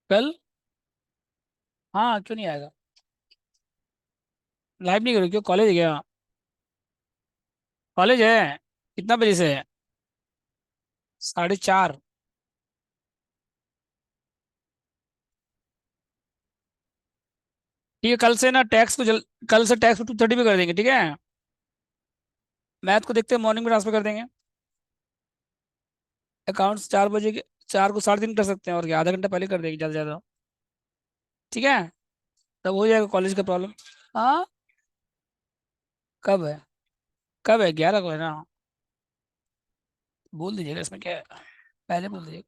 कल। हाँ, क्यों नहीं आएगा। लाइव नहीं करो, क्यों, कॉलेज है क्या? कॉलेज है। कितना बजे से है? 4:30। ठीक है, कल से ना टैक्स को कल से टैक्स को 2:30 पे कर देंगे, ठीक है। मैथ को देखते हैं, मॉर्निंग में ट्रांसफर कर देंगे। अकाउंट्स 4 बजे के, 4 को 3:30 कर सकते हैं, और क्या, आधा घंटा पहले कर देंगे ज़्यादा से ज़्यादा। ठीक है, तब हो जाएगा कॉलेज का प्रॉब्लम। हाँ। कब है? कब है? 11 को है ना। बोल दीजिएगा, इसमें क्या है, पहले बोल दीजिएगा।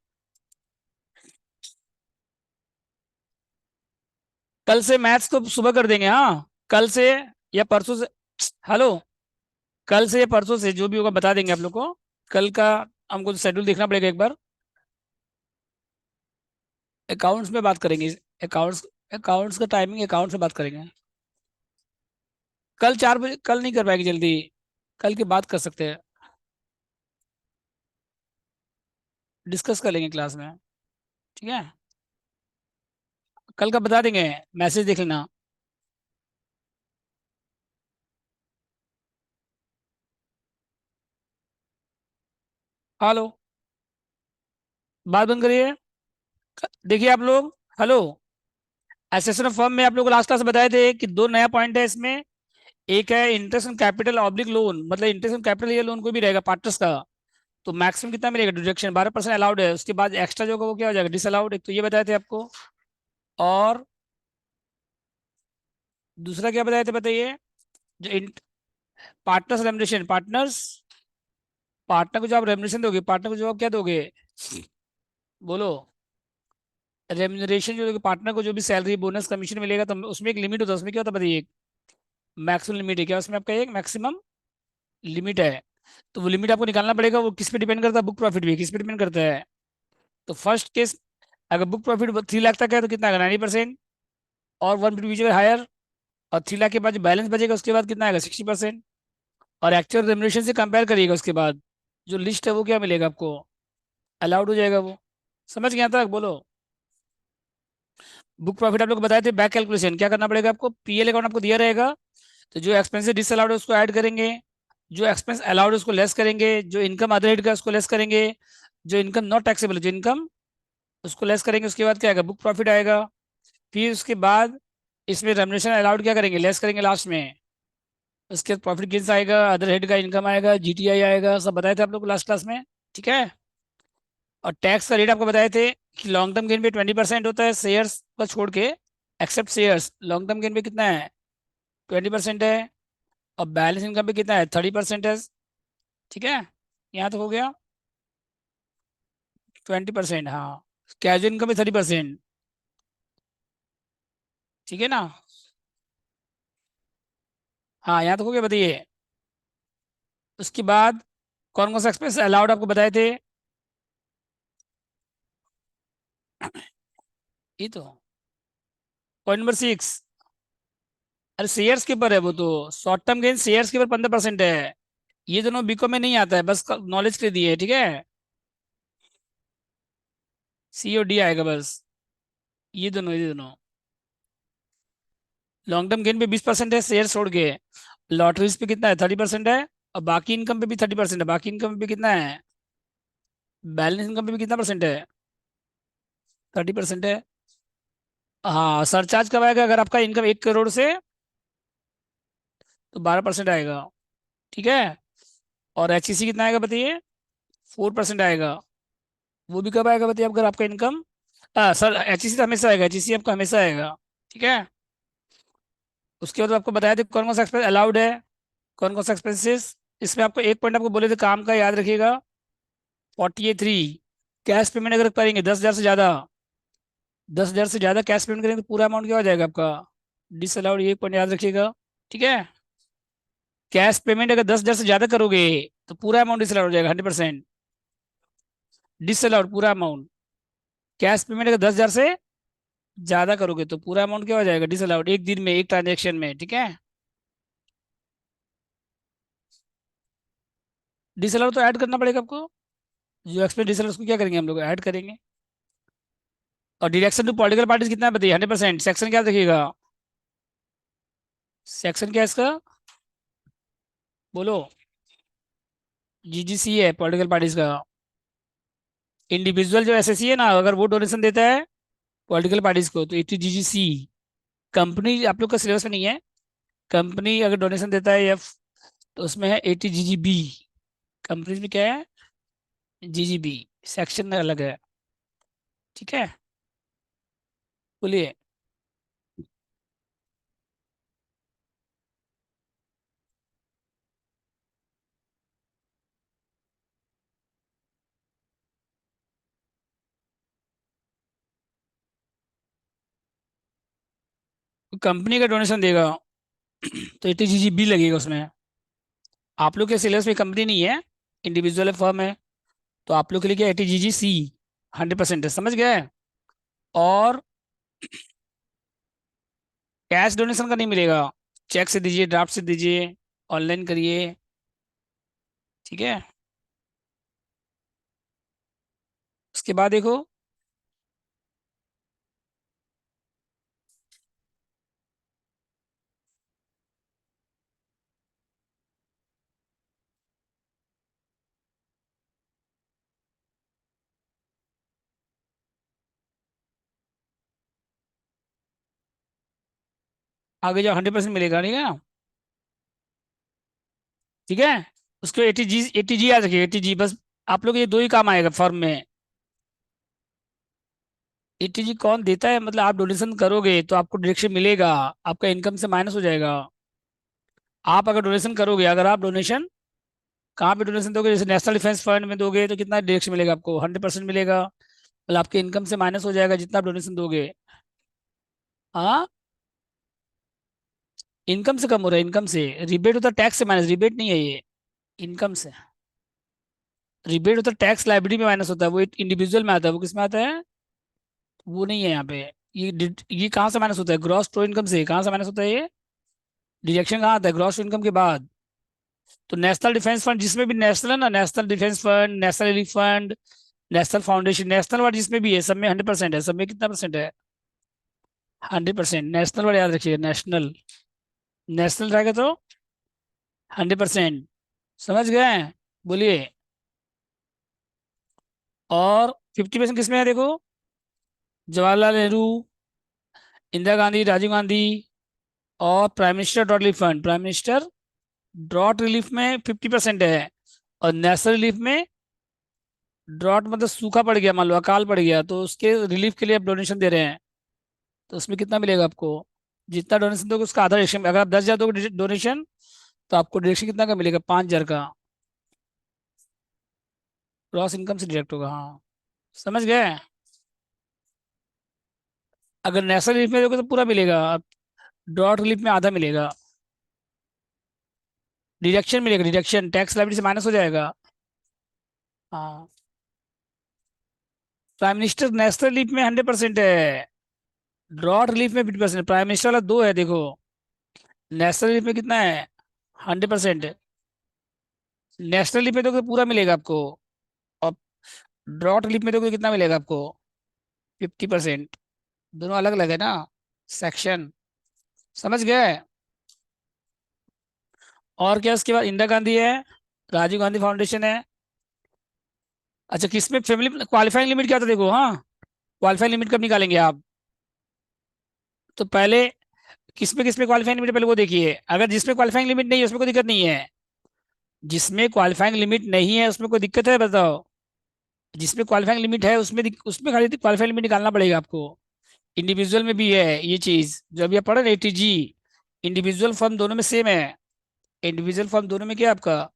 कल से मैथ्स को सुबह कर देंगे, हाँ। कल से या परसों से। हेलो। कल से या परसों से जो भी होगा बता देंगे आप लोग को। कल का हमको शेड्यूल देखना पड़ेगा एक बार। अकाउंट्स में बात करेंगे। अकाउंट्स। अकाउंट्स का टाइमिंग अकाउंट्स में बात करेंगे। कल 4 बजे, कल नहीं कर पाएगी जल्दी। कल की बात कर सकते हैं। डिस्कस कर लेंगे क्लास में। ठीक है। कल का बता देंगे। मैसेज देख लेना। हेलो। बात बंद करिए। देखिए आप लोग। हेलो। एसेशन ऑफ फर्म में आप लोग को लास्ट क्लास में बताए थे कि दो नया पॉइंट है इसमें। एक है interest on capital oblique loan, मतलब इंटरेस्ट ऑन कैपिटल, ये लोन कोई भी रहेगा पार्टनर्स का। तो मैक्सिमम कितना मिलेगा, डिडक्शन 12% अलाउड है, उसके बाद एक्स्ट्रा जो होगा वो क्या हो जाएगा, डिसअलाउड। एक तो ये बताए थे आपको। और दूसरा क्या बताए थे, बताइए। जो पार्टनर्स रेमुनरेशन, पार्टनर्स, पार्टनर को जो आप रेमुनरेशन दोगे, पार्टनर को जो आप क्या दोगे, बोलो। रेमुनरेशन जो दोगे पार्टनर को, जो भी सैलरी बोनस कमीशन मिलेगा, तो उसमें एक लिमिट होता है, उसमें क्या होता है बताइए। मैक्सिमम लिमिट है क्या उसमें आपका, एक मैक्सिमम लिमिट है। तो वो लिमिट आपको निकालना पड़ेगा, वो किस पे डिपेंड करता है, बुक प्रॉफिट भी किस पे डिपेंड करता है। तो फर्स्ट केस, अगर बुक प्रॉफिट 3 लाख तक है तो कितना आएगा, 90%। और 1 हायर। और 3 लाख के बाद जो बैलेंस बचेगा उसके बाद कितना आएगा, 60%। और एक्चुअल रेमुनरेशन से कंपेयर करिएगा, उसके बाद जो लिस्ट है वो क्या मिलेगा आपको, अलाउड हो जाएगा वो। समझ गया तक, बोलो। बुक प्रॉफिट आप लोग को बताए थे, बैक कैलकुलेशन क्या करना पड़ेगा आपको, पीएल अकाउंट आपको दिया रहेगा। तो जो एक्सपेंसेस डिसअलाउड है उसको ऐड करेंगे। जो एक्सपेंस अलाउड है उसको लेस करेंगे, जो इनकम अदर हेड का उसको लेस करेंगे। जो इनकम नॉट टैक्सेबल है, जो इनकम, उसको लेस करेंगे, उसके बाद क्या आएगा, बुक प्रॉफिट आएगा। फिर उसके बाद इसमें रेमुनेशन अलाउड क्या करेंगे, लेस करेंगे लास्ट में। उसके बाद प्रॉफिट गेन्स आएगा, अदर हेड का इनकम आएगा, जीटीआई आएगा, सब बताए थे आप लोग को लास्ट क्लास में। ठीक है। और टैक्स का रेट आपको बताए थे कि लॉन्ग टर्म गेन पे 20% होता है, शेयर्स को छोड़ के। Except shares, long term gain पे कितना है, 20% है। और बैलेंस इनकम पे कितना है, 30% है। ठीक है। यहाँ तक हो गया। 20%, हाँ। कैजुअल इनकम पे 30%। ठीक है ना। हाँ, यहाँ तक हो गया, बताइए। उसके बाद कौन कौन सा एक्सपेंस अलाउड आपको बताए थे। ये तो पॉइंट नंबर 6। अरे शेयर्स के ऊपर है वो तो। शॉर्ट टर्म गेन शेयर्स के ऊपर 15% है। ये दोनों बीको में नहीं आता है, बस नॉलेज के लिए दिए है, ठीक है। सी और डी आएगा बस। ये दोनों। लॉन्ग टर्म गेन पे 20% है, शेयर छोड़ के। लॉटरीज पे कितना है, 30% है। और बाकी इनकम पे भी 30% है, बाकी इनकम पे कितना है, बैलेंस इनकम पे भी कितना परसेंट है, 30% है। हाँ, सरचार्ज कब आएगा, अगर आपका इनकम 1 करोड़ से, तो 12% आएगा। ठीक है। और एचईसी कितना आएगा बताइए, 4% आएगा। वो भी कब आएगा बताइए, अगर आपका इनकम, सर एचईसी तो हमेशा आएगा, एचईसी आपका हमेशा आएगा। ठीक है। उसके बाद आपको बताया था कौन कौन सा एक्सपेंस अलाउड है, कौन कौन सा एक्सपेंसेस। इसमें आपको एक पॉइंट आपको बोले थे काम का, याद रखिएगा। 43। कैश पेमेंट अगर करेंगे 10,000 से ज़्यादा, 10,000 से ज़्यादा कैश पेमेंट करेंगे तो पूरा अमाउंट क्या हो जाएगा आपका, डिसअलाउड, ये पॉइंट याद रखिएगा। ठीक है। कैश पेमेंट अगर 10,000 से ज़्यादा करोगे तो पूरा अमाउंट डिसअलाउड हो जाएगा, 100%। डिसअलाउड पूरा अमाउंट। कैश पेमेंट अगर 10,000 से ज़्यादा करोगे तो पूरा अमाउंट क्या हो जाएगा, डिसअलाउड, एक दिन में, एक ट्रांजेक्शन में। ठीक है। डिसअलाउड तो ऐड करना पड़ेगा आपको। जो एक्सपेंस डिसअलाउड उसको क्या करेंगे हम लोग, ऐड करेंगे। और डायरेक्शन टू पॉलिटिकल पार्टीज कितना बताइए? 100%। सेक्शन क्या देखिएगा? सेक्शन क्या है इसका? बोलो। जीजीसी है पॉलिटिकल पार्टीज का। इंडिविजुअल जो एसएससी है ना, अगर वो डोनेशन देता है पॉलिटिकल पार्टीज को तो इट इज जीजीसी। कंपनी आप लोग का सिलेबस में नहीं है। कंपनी अगर डोनेशन देता है एफ, तो उसमें है एटी जीजीबी। कंपनीज में क्या है? जीजीबी। सेक्शन अलग है। ठीक है। बोलिए। कंपनी का डोनेशन देगा तो एटी जीजीबी लगेगा उसमें। आप लोग के सिलेबस में कंपनी नहीं है, इंडिविजुअल फर्म है। तो आप लोग के लिए क्या? एटी जीजी सी 100% है, समझ गए? और कैश डोनेशन का नहीं मिलेगा। चेक से दीजिए, ड्राफ्ट से दीजिए, ऑनलाइन करिए। ठीक है। उसके बाद देखो, आगे जाओ 100% मिलेगा, ठीक है ना? ठीक है। उसको एटी जी आ सके, एटी जी बस। आप लोग ये दो ही काम आएगा फर्म में। एटीजी कौन देता है? मतलब आप डोनेशन करोगे तो आपको डायरेक्शन मिलेगा, आपका इनकम से माइनस हो जाएगा। आप अगर डोनेशन करोगे, अगर आप डोनेशन कहाँ पे डोनेशन दोगे, जैसे नेशनल डिफेंस फंड में दोगे तो कितना डायरेक्शन मिलेगा आपको? 100% मिलेगा। मतलब आपके इनकम से माइनस हो जाएगा जितना आप डोनेशन दोगे। हाँ, इनकम से कम हो रहा है, इनकम से। रिबेट होता है टैक्स से माइनस, रिबेट नहीं है ये। इनकम से। रिबेट होता है टैक्स लाइबिलिटी में माइनस होता है, वो इंडिविजुअल में आता है। वो किस में आता है? वो नहीं है यहाँ पे। ये कहाँ से माइनस होता है? ग्रॉस टू इनकम से। कहाँ से माइनस होता है ये? डिडक्शन कहाँ आता है? ग्रॉस इनकम के बाद। तो नेशनल डिफेंस फंड जिसमें भी नेशनल है ना, national defence fund, national relief fund, national foundation, national word जिसमें भी है सब में 100% है। सब में कितना परसेंट है? 100%। नेशनल वर्ड याद रखिएगा, नेशनल। नेशनल रहेगा तो 100%। समझ गए? बोलिए। और 50% किसमें है देखो? जवाहरलाल नेहरू, इंदिरा गांधी, राजीव गांधी, और prime minister drought relief fund. Prime minister drought relief में 50% है। और नेशनल रिलीफ में, ड्रॉट मतलब सूखा पड़ गया, मान लो अकाल पड़ गया, तो उसके रिलीफ के लिए आप डोनेशन दे रहे हैं। तो उसमें कितना मिलेगा आपको? जितना डोनेशन दोगे उसका आधा डिडक्शन। अगर आप 10,000 दोगे डोनेशन, तो आपको डिडक्शन कितना का मिलेगा? 5,000 का। ग्रॉस इनकम से डिडक्ट होगा, हाँ। समझ गए? अगर नेशनल रिलीफ में दोगे तो पूरा मिलेगा। ड्रॉट रिलीफ में आधा मिलेगा। डिडक्शन मिलेगा, डिडक्शन टैक्स लाइबिलिटी से माइनस हो जाएगा। हाँ। प्राइम मिनिस्टर नेशनल रिलीफ में 100% है। ड्रॉट रिलीफ में 50%। प्राइम मिनिस्टर वाला दो है देखो। नेशनल रिलीफ में कितना है? 100%। नेशनल रिलीफ में दोगे तो पूरा मिलेगा आपको। और ड्रॉट रिलीफ में दोगे तो कितना मिलेगा आपको? 50%। दोनों अलग अलग है ना, सेक्शन। समझ गए? और क्या उसके बाद? इंदिरा गांधी है, राजीव गांधी फाउंडेशन है। अच्छा, किसमें फैमिली क्वालिफाइंग लिमिट क्या था देखो? हाँ, क्वालिफाइंग लिमिट कब निकालेंगे आप? तो पहले किसमें क्वालिफाइंग लिमिट है पहले वो देखिए। अगर जिसमें क्वालिफाइंग लिमिट नहीं है उसमें कोई दिक्कत नहीं है। जिसमें क्वालिफाइंग लिमिट नहीं है उसमें कोई दिक्कत है बताओ? जिसमें क्वालिफाइंग लिमिट है उसमें खाली क्वालिफाइंग लिमिट निकालना पड़ेगा आपको। इंडिविजुअल में भी है ये चीज, जो अभी आप पढ़े ना एटीजी। इंडिविजुअल फर्म दोनों में सेम है। इंडिविजुअल फर्म दोनों में क्या है आपका?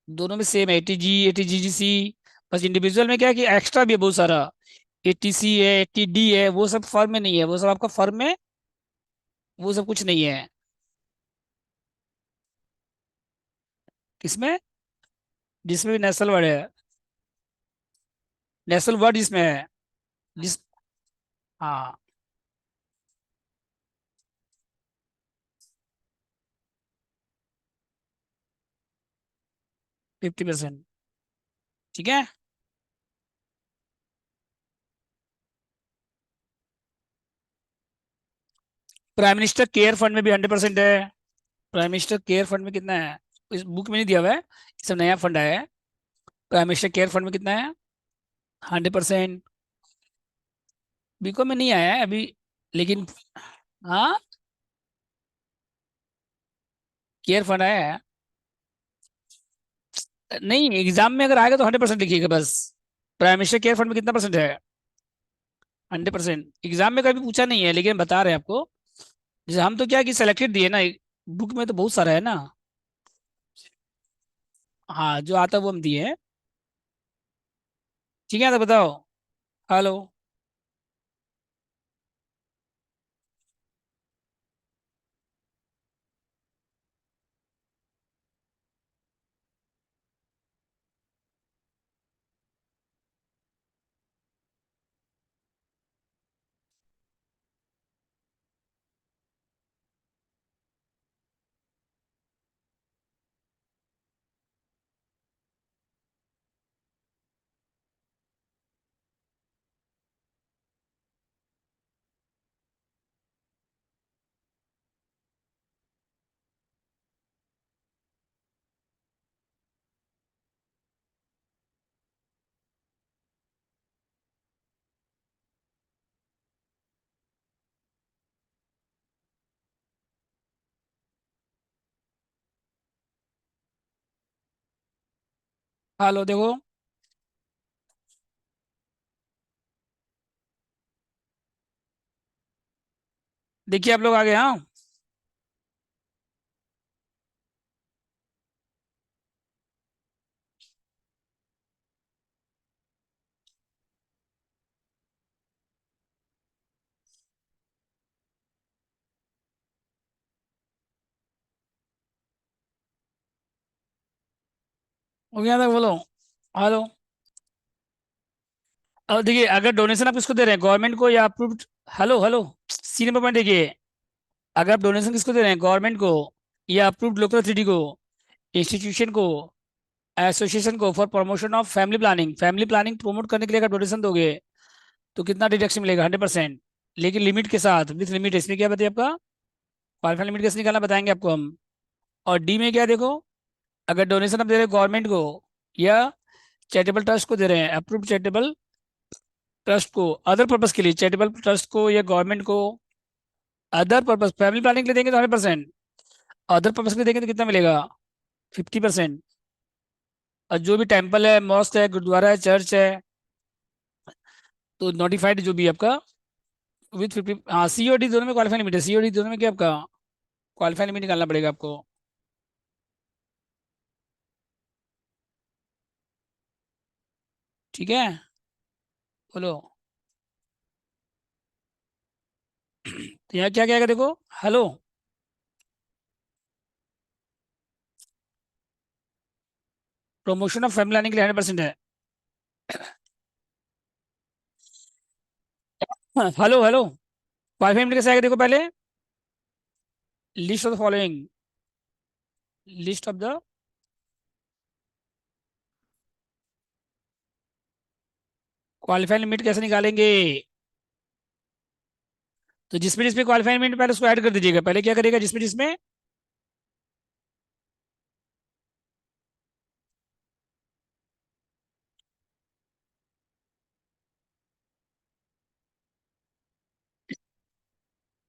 दोनों में सेम है, एटीजी, एटीजीसी। बस इंडिविजुअल में क्या है कि एक्स्ट्रा भी है बहुत सारा। एटीसी है, एटीडी है, वो सब फर्म में नहीं है। वो सब आपका फर्म में, वो सब कुछ नहीं है। किसमें? जिसमें भी नेशनल वर्ड है। नेशनल वर्ड जिसमें है। जिस हाँ, 50%। ठीक है। प्राइम मिनिस्टर केयर फंड में भी 100% है। प्राइम मिनिस्टर केयर फंड में कितना है? इस बुक में नहीं दिया हुआ है, ये सब नया फंड आया है। प्राइम मिनिस्टर केयर फंड में कितना है? 100%। बीकॉम में नहीं आया है अभी, लेकिन हाँ, केयर फंड आया है। नहीं, एग्जाम में अगर आएगा तो 100% लिखिएगा बस। प्राइम मिनिस्टर केयर फंड में कितना परसेंट है? 100%। एग्जाम में कभी पूछा नहीं है, लेकिन बता रहे हैं आपको। जैसे हम तो क्या कि सिलेक्टेड दिए ना, बुक में तो बहुत सारा है ना। हाँ, जो आता है वो हम दिए हैं। ठीक है, तो बताओ। हेलो। हेलो, देखो। देखिए आप लोग आ गए, हाँ। हो गया था, बोलो। हेलो। अब देखिए, अगर डोनेशन आप किसको दे रहे हैं, गवर्नमेंट को या approved. Hello hello. C number point देखिए। अगर आप डोनेशन किसको दे रहे हैं, गवर्नमेंट को या अप्रूव्ड लोकल अथॉरिटी को, इंस्टीट्यूशन को, एसोसिएशन को, for promotion of family planning, family planning promote करने के लिए अगर डोनेशन दोगे तो कितना डिडक्शन मिलेगा? 100%। लेकिन लिमिट के साथ, विथ लिमिट। इसमें क्या बताइए आपका? क्वालिफाइड लिमिट कैसे निकालना बताएंगे आपको हम। और डी में क्या देखो, अगर डोनेशन आप दे रहे हैं गवर्नमेंट को या चैरिटेबल ट्रस्ट को दे रहे हैं, अप्रूव्ड चैरिटेबल ट्रस्ट को, अदर पर्पज के लिए, चैरिटेबल ट्रस्ट को या गवर्नमेंट को, अदर पर्पज, फैमिली प्लानिंग के लिए देंगे तो 100%। अदर पर्पज के लिए देंगे तो कितना मिलेगा? 50%। और जो भी टेम्पल है, मॉस्क है, गुरुद्वारा है, चर्च है, तो नोटिफाइड जो भी आपका, विथ 50। हाँ, सीओडी दोनों में क्वालिफाई लिमिट है। सीओडी दोनों में क्या आपका क्वालिफाई लिमिट निकालना पड़ेगा आपको। ठीक है, बोलो। तो यहाँ क्या क्या है देखो। Hello. Promotion of family planning के लिए 100% है। Hello hello. क्वालिफाई लिमिट कैसे आएगा देखो पहले। List of the following. List of the. Qualify limit कैसे निकालेंगे? तो जिसमें जिसमें क्वालिफाई लिमिट, पहले उसको ऐड कर दीजिएगा। पहले क्या करिएगा, जिसमें जिसमें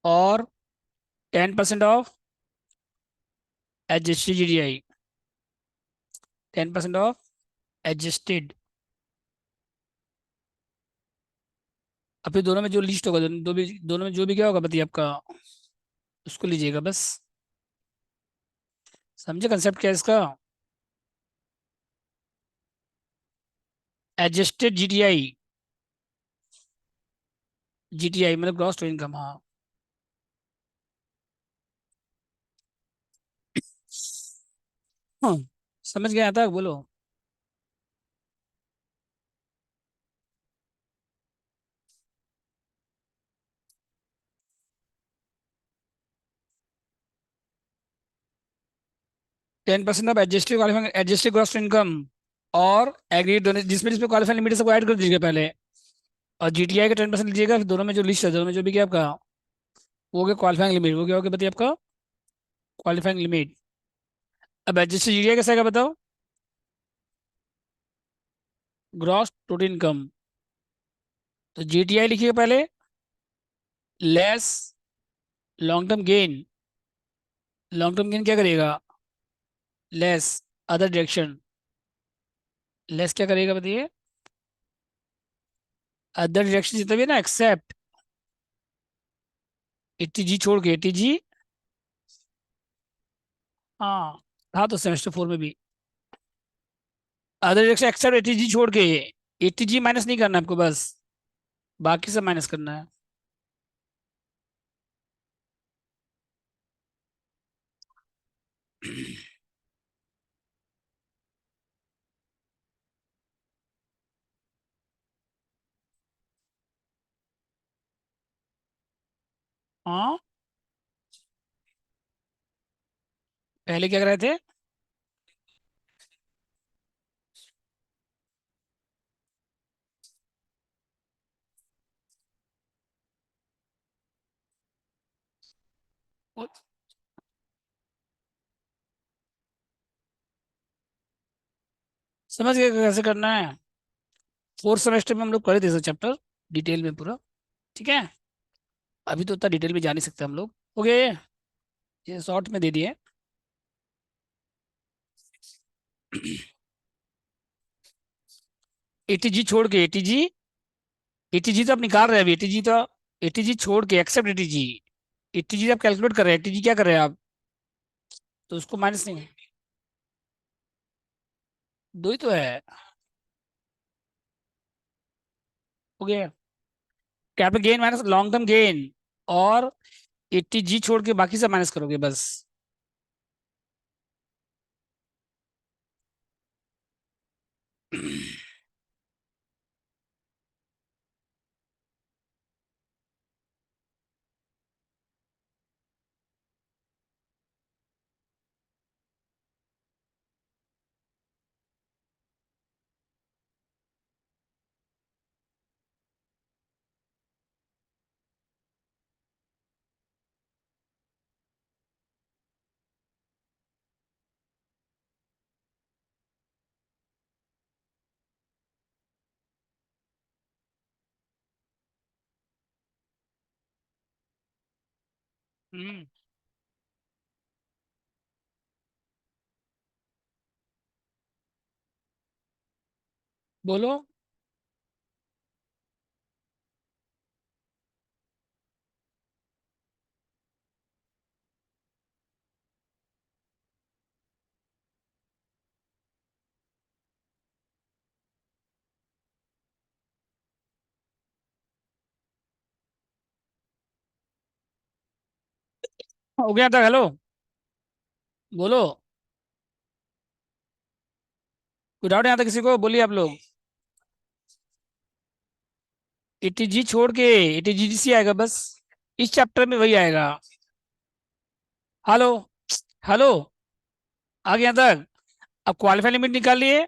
और 10% of adjusted GDI. 10% of adjusted. अब फिर दोनों में जो लिस्ट होगा, दोनों में जो भी क्या होगा बताइए आपका, उसको लीजिएगा बस। समझे कंसेप्ट क्या है इसका? Adjusted GTI. जीटीआई मतलब ग्रॉस टू इनकम, हाँ। हाँ, समझ गया था, बोलो। 10% of adjusted qualifying, adjusted gross to income और एग्रीड डोनेशन, जिसमें जिसमें क्वालिफाइंग लिमिट है सबको ऐड कर दीजिएगा पहले। और जीटीआई का 10% लीजिएगा, फिर दोनों में जो लिस्ट है, दोनों में जो भी क्या आपका वो हो गया क्वालिफाइंग लिमिट, वो क्या हो गया बताइए आपका, क्वालिफाइंग लिमिट। अब एडजस्टेड जीडीआई कैसा है बताओ, ग्रॉस टोटल इनकम। तो जीटीआई लिखिएगा पहले, less long term gain. Long term gain क्या करेगा, लेस अदर डायरेक्शन। लेस क्या करेगा बताइए, अदर डायरेक्शन जितना भी है ना एक्सेप्ट एटीजी छोड़ के, एटीजी। हाँ, था तो सेमेस्टर 4 में भी। अदर डायरेक्शन एक्सेप्ट एटीजी छोड़ के, एटीजी माइनस नहीं करना है आपको बस, बाकी सब माइनस करना है। हाँ, पहले क्या कर रहे थे, वो- समझ गए कैसे करना है। 4th सेमेस्टर में हम लोग करे थे चैप्टर डिटेल में पूरा। ठीक है, अभी तो उतना डिटेल में जा नहीं सकते हम लोग। हो गया ये शॉर्ट में दे दिए। एटीजी छोड़ के, एटीजी, एटीजी तो आप निकाल रहे हैं अभी, एटीजी तो, एटीजी छोड़ के एक्सेप्ट एटीजी। एटीजी आप कैलकुलेट कर रहे हैं, एटीजी क्या कर रहे हैं आप, तो उसको माइनस नहीं, दो ही तो है। हो गया, capital gain minus long term gain, और एटीजी छोड़ के बाकी सब माइनस करोगे बस। हम्म, बोलो। हो गया था, हेलो, बोलो। कोई डाउट यहाँ तक किसी को, बोलिए आप लोग। एटीजी छोड़ के एटीजीडीसी आएगा बस, इस चैप्टर में वही आएगा। हेलो, हेलो, आ गया यहाँ तक। अब क्वालिफाई लिमिट निकाल लिए,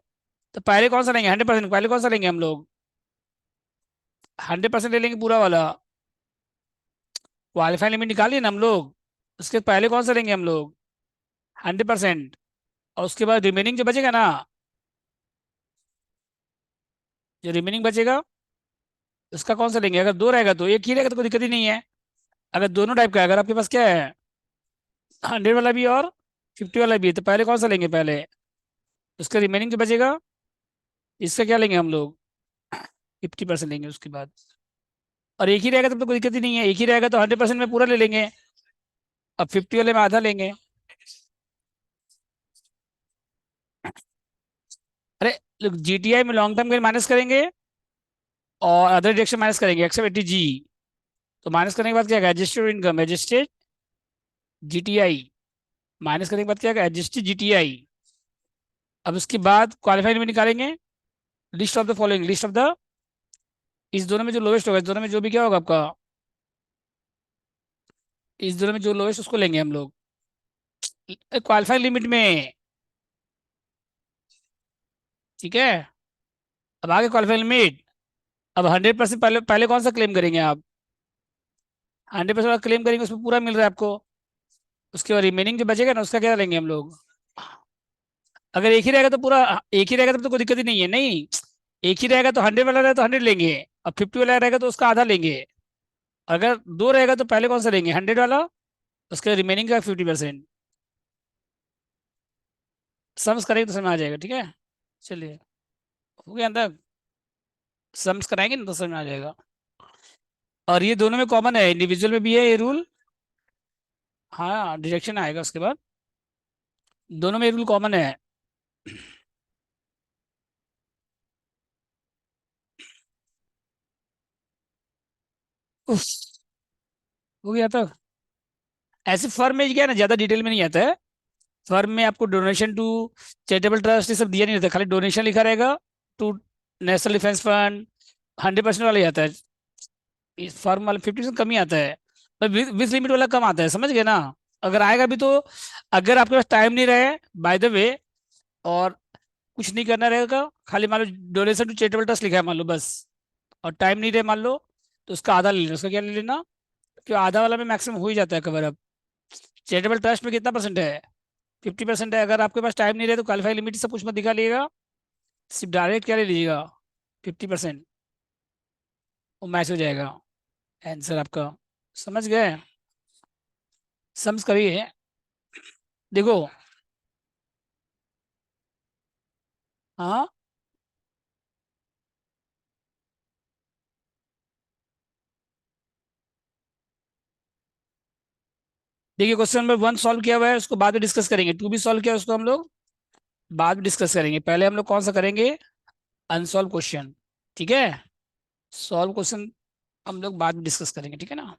तो पहले कौन सा लेंगे, 100%, पहले कौन सा लेंगे हम लोग, 100% ले लेंगे पूरा वाला। क्वालिफाई लिमिट निकालिए ना हम लोग, उसके पहले कौन सा लेंगे हम लोग, 100%। और उसके बाद रिमेनिंग जो बचेगा ना, जो रिमेनिंग बचेगा उसका कौन सा लेंगे, अगर दो रहेगा तो एक ही रहेगा तो कोई दिक्कत ही नहीं है। अगर दोनों टाइप का है, अगर आपके पास क्या है, 100 वाला भी और 50 वाला भी है, तो पहले कौन सा लेंगे पहले, उसका रिमेनिंग जो बचेगा इसका क्या लेंगे हम लोग, 50% लेंगे उसके बाद। और एक ही रहेगा तब तो कोई दिक्कत ही नहीं है, एक ही रहेगा तो 100% में पूरा ले लेंगे, अब 50 वाले में आधा लेंगे। अरे, जीटीआई में लॉन्ग टर्म के माइनस करेंगे और अदर डायरेक्शन माइनस करेंगे एक्सेप्ट एटी जी। तो माइनस करने के बाद क्या, adjusted income, adjusted GTI, minus करने के बाद क्या, एडजस्टेड जीटीआई। अब उसके बाद क्वालिफाइड में निकालेंगे, list of the following, list of the, इस दोनों में जो लोवेस्ट होगा, इस दोनों में जो भी क्या होगा आपका, इस दोनों में जो लोवेस्ट उसको लेंगे हम लोग क्वालिफाइड लिमिट में। ठीक है, अब आगे क्वालिफाइड लिमिट। अब 100% पहले पहले कौन सा क्लेम करेंगे आप, 100% वाला क्लेम करेंगे उसमें पूरा मिल रहा है आपको। उसके बाद रिमेनिंग जो बचेगा ना उसका क्या लेंगे हम लोग। अगर एक ही रहेगा तो पूरा, एक ही रहेगा तब तो कोई दिक्कत ही नहीं है, नहीं। एक ही रहेगा तो 100 वाला रहेगा तो 100 लेंगे, और 50 वाला रहेगा तो उसका आधा लेंगे। अगर दो रहेगा तो पहले कौन सा लेंगे, 100 वाला, उसके रिमेनिंग का 50%। सम्स करेंगे तो समझ में आ जाएगा, ठीक है। चलिए, हो गया अंदर। सम्स कराएंगे ना तो समझ में आ जाएगा। और ये दोनों में कॉमन है, इंडिविजुअल में भी है ये रूल। हाँ, डिडक्शन आएगा उसके बाद। दोनों में ये रूल कॉमन है। उफ, हो गया तो। ऐसे फर्म में क्या है ना, ज्यादा डिटेल में नहीं आता है। फर्म में आपको डोनेशन टू चैरिटेबल ट्रस्ट ये सब दिया नहीं रहता, खाली डोनेशन लिखा रहेगा टू नेशनल डिफेंस फंड। 100% वाला ही आता है। इस फर्म वाला 50% कम ही आता है। पर विथ लिमिट वाला कम आता है, समझ गए ना। अगर आएगा भी तो, अगर आपके पास टाइम नहीं रहे, बाय द वे, और कुछ नहीं करना रहेगा, खाली मान लो डोनेशन टू चैरिटेबल ट्रस्ट लिखा है मान लो बस, और टाइम नहीं रहे मान लो, तो उसका आधा ले लेना। उसका क्या ले लेना, क्यों आधा वाला में मैक्सिमम हो ही जाता है कवर अप। चैरिटेबल ट्रस्ट में कितना परसेंट है, 50% है। अगर आपके पास टाइम नहीं रहे तो क्वालिफाई लिमिट सब कुछ मत दिखा लीजिएगा, सिर्फ डायरेक्ट क्या ले लीजिएगा, 50%, वो मैच हो जाएगा आंसर आपका। समझ गए। सम्स करिए। देखो, हाँ, देखिए क्वेश्चन नंबर 1 सॉल्व किया हुआ है, उसको बाद में डिस्कस करेंगे। 2 भी सॉल्व किया है, उसको हम लोग बाद में डिस्कस करेंगे। पहले हम लोग कौन सा करेंगे, अनसॉल्व क्वेश्चन, ठीक है। सॉल्व क्वेश्चन हम लोग बाद में डिस्कस करेंगे, ठीक है ना।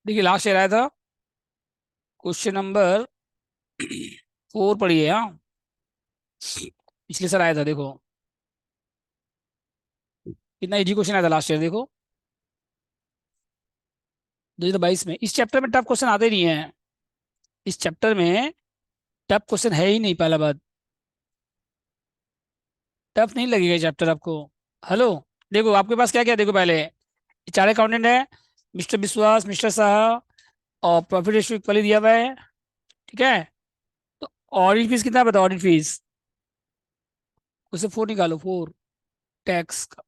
देखिए लास्ट ईयर आया था, क्वेश्चन नंबर 4 पढ़िए, हाँ। पिछले साल आया था, देखो कितना इजी क्वेश्चन आया था लास्ट ईयर, देखो 2022 में। इस चैप्टर में टफ क्वेश्चन आते नहीं है, इस चैप्टर में टफ क्वेश्चन है ही नहीं, पहला बात। टफ नहीं लगेगा ये चैप्टर आपको। हेलो, देखो आपके पास क्या क्या है, देखो पहले चार अकाउंटेंट है, मिस्टर विश्वास, मिस्टर शाह, और प्रॉफिट रेशियो इक्वली दिया हुआ है, ठीक है। तो ऑडिट फीस कितना बताओ, ऑडिट फीस, उससे 4 निकालो, 4 टैक्स का।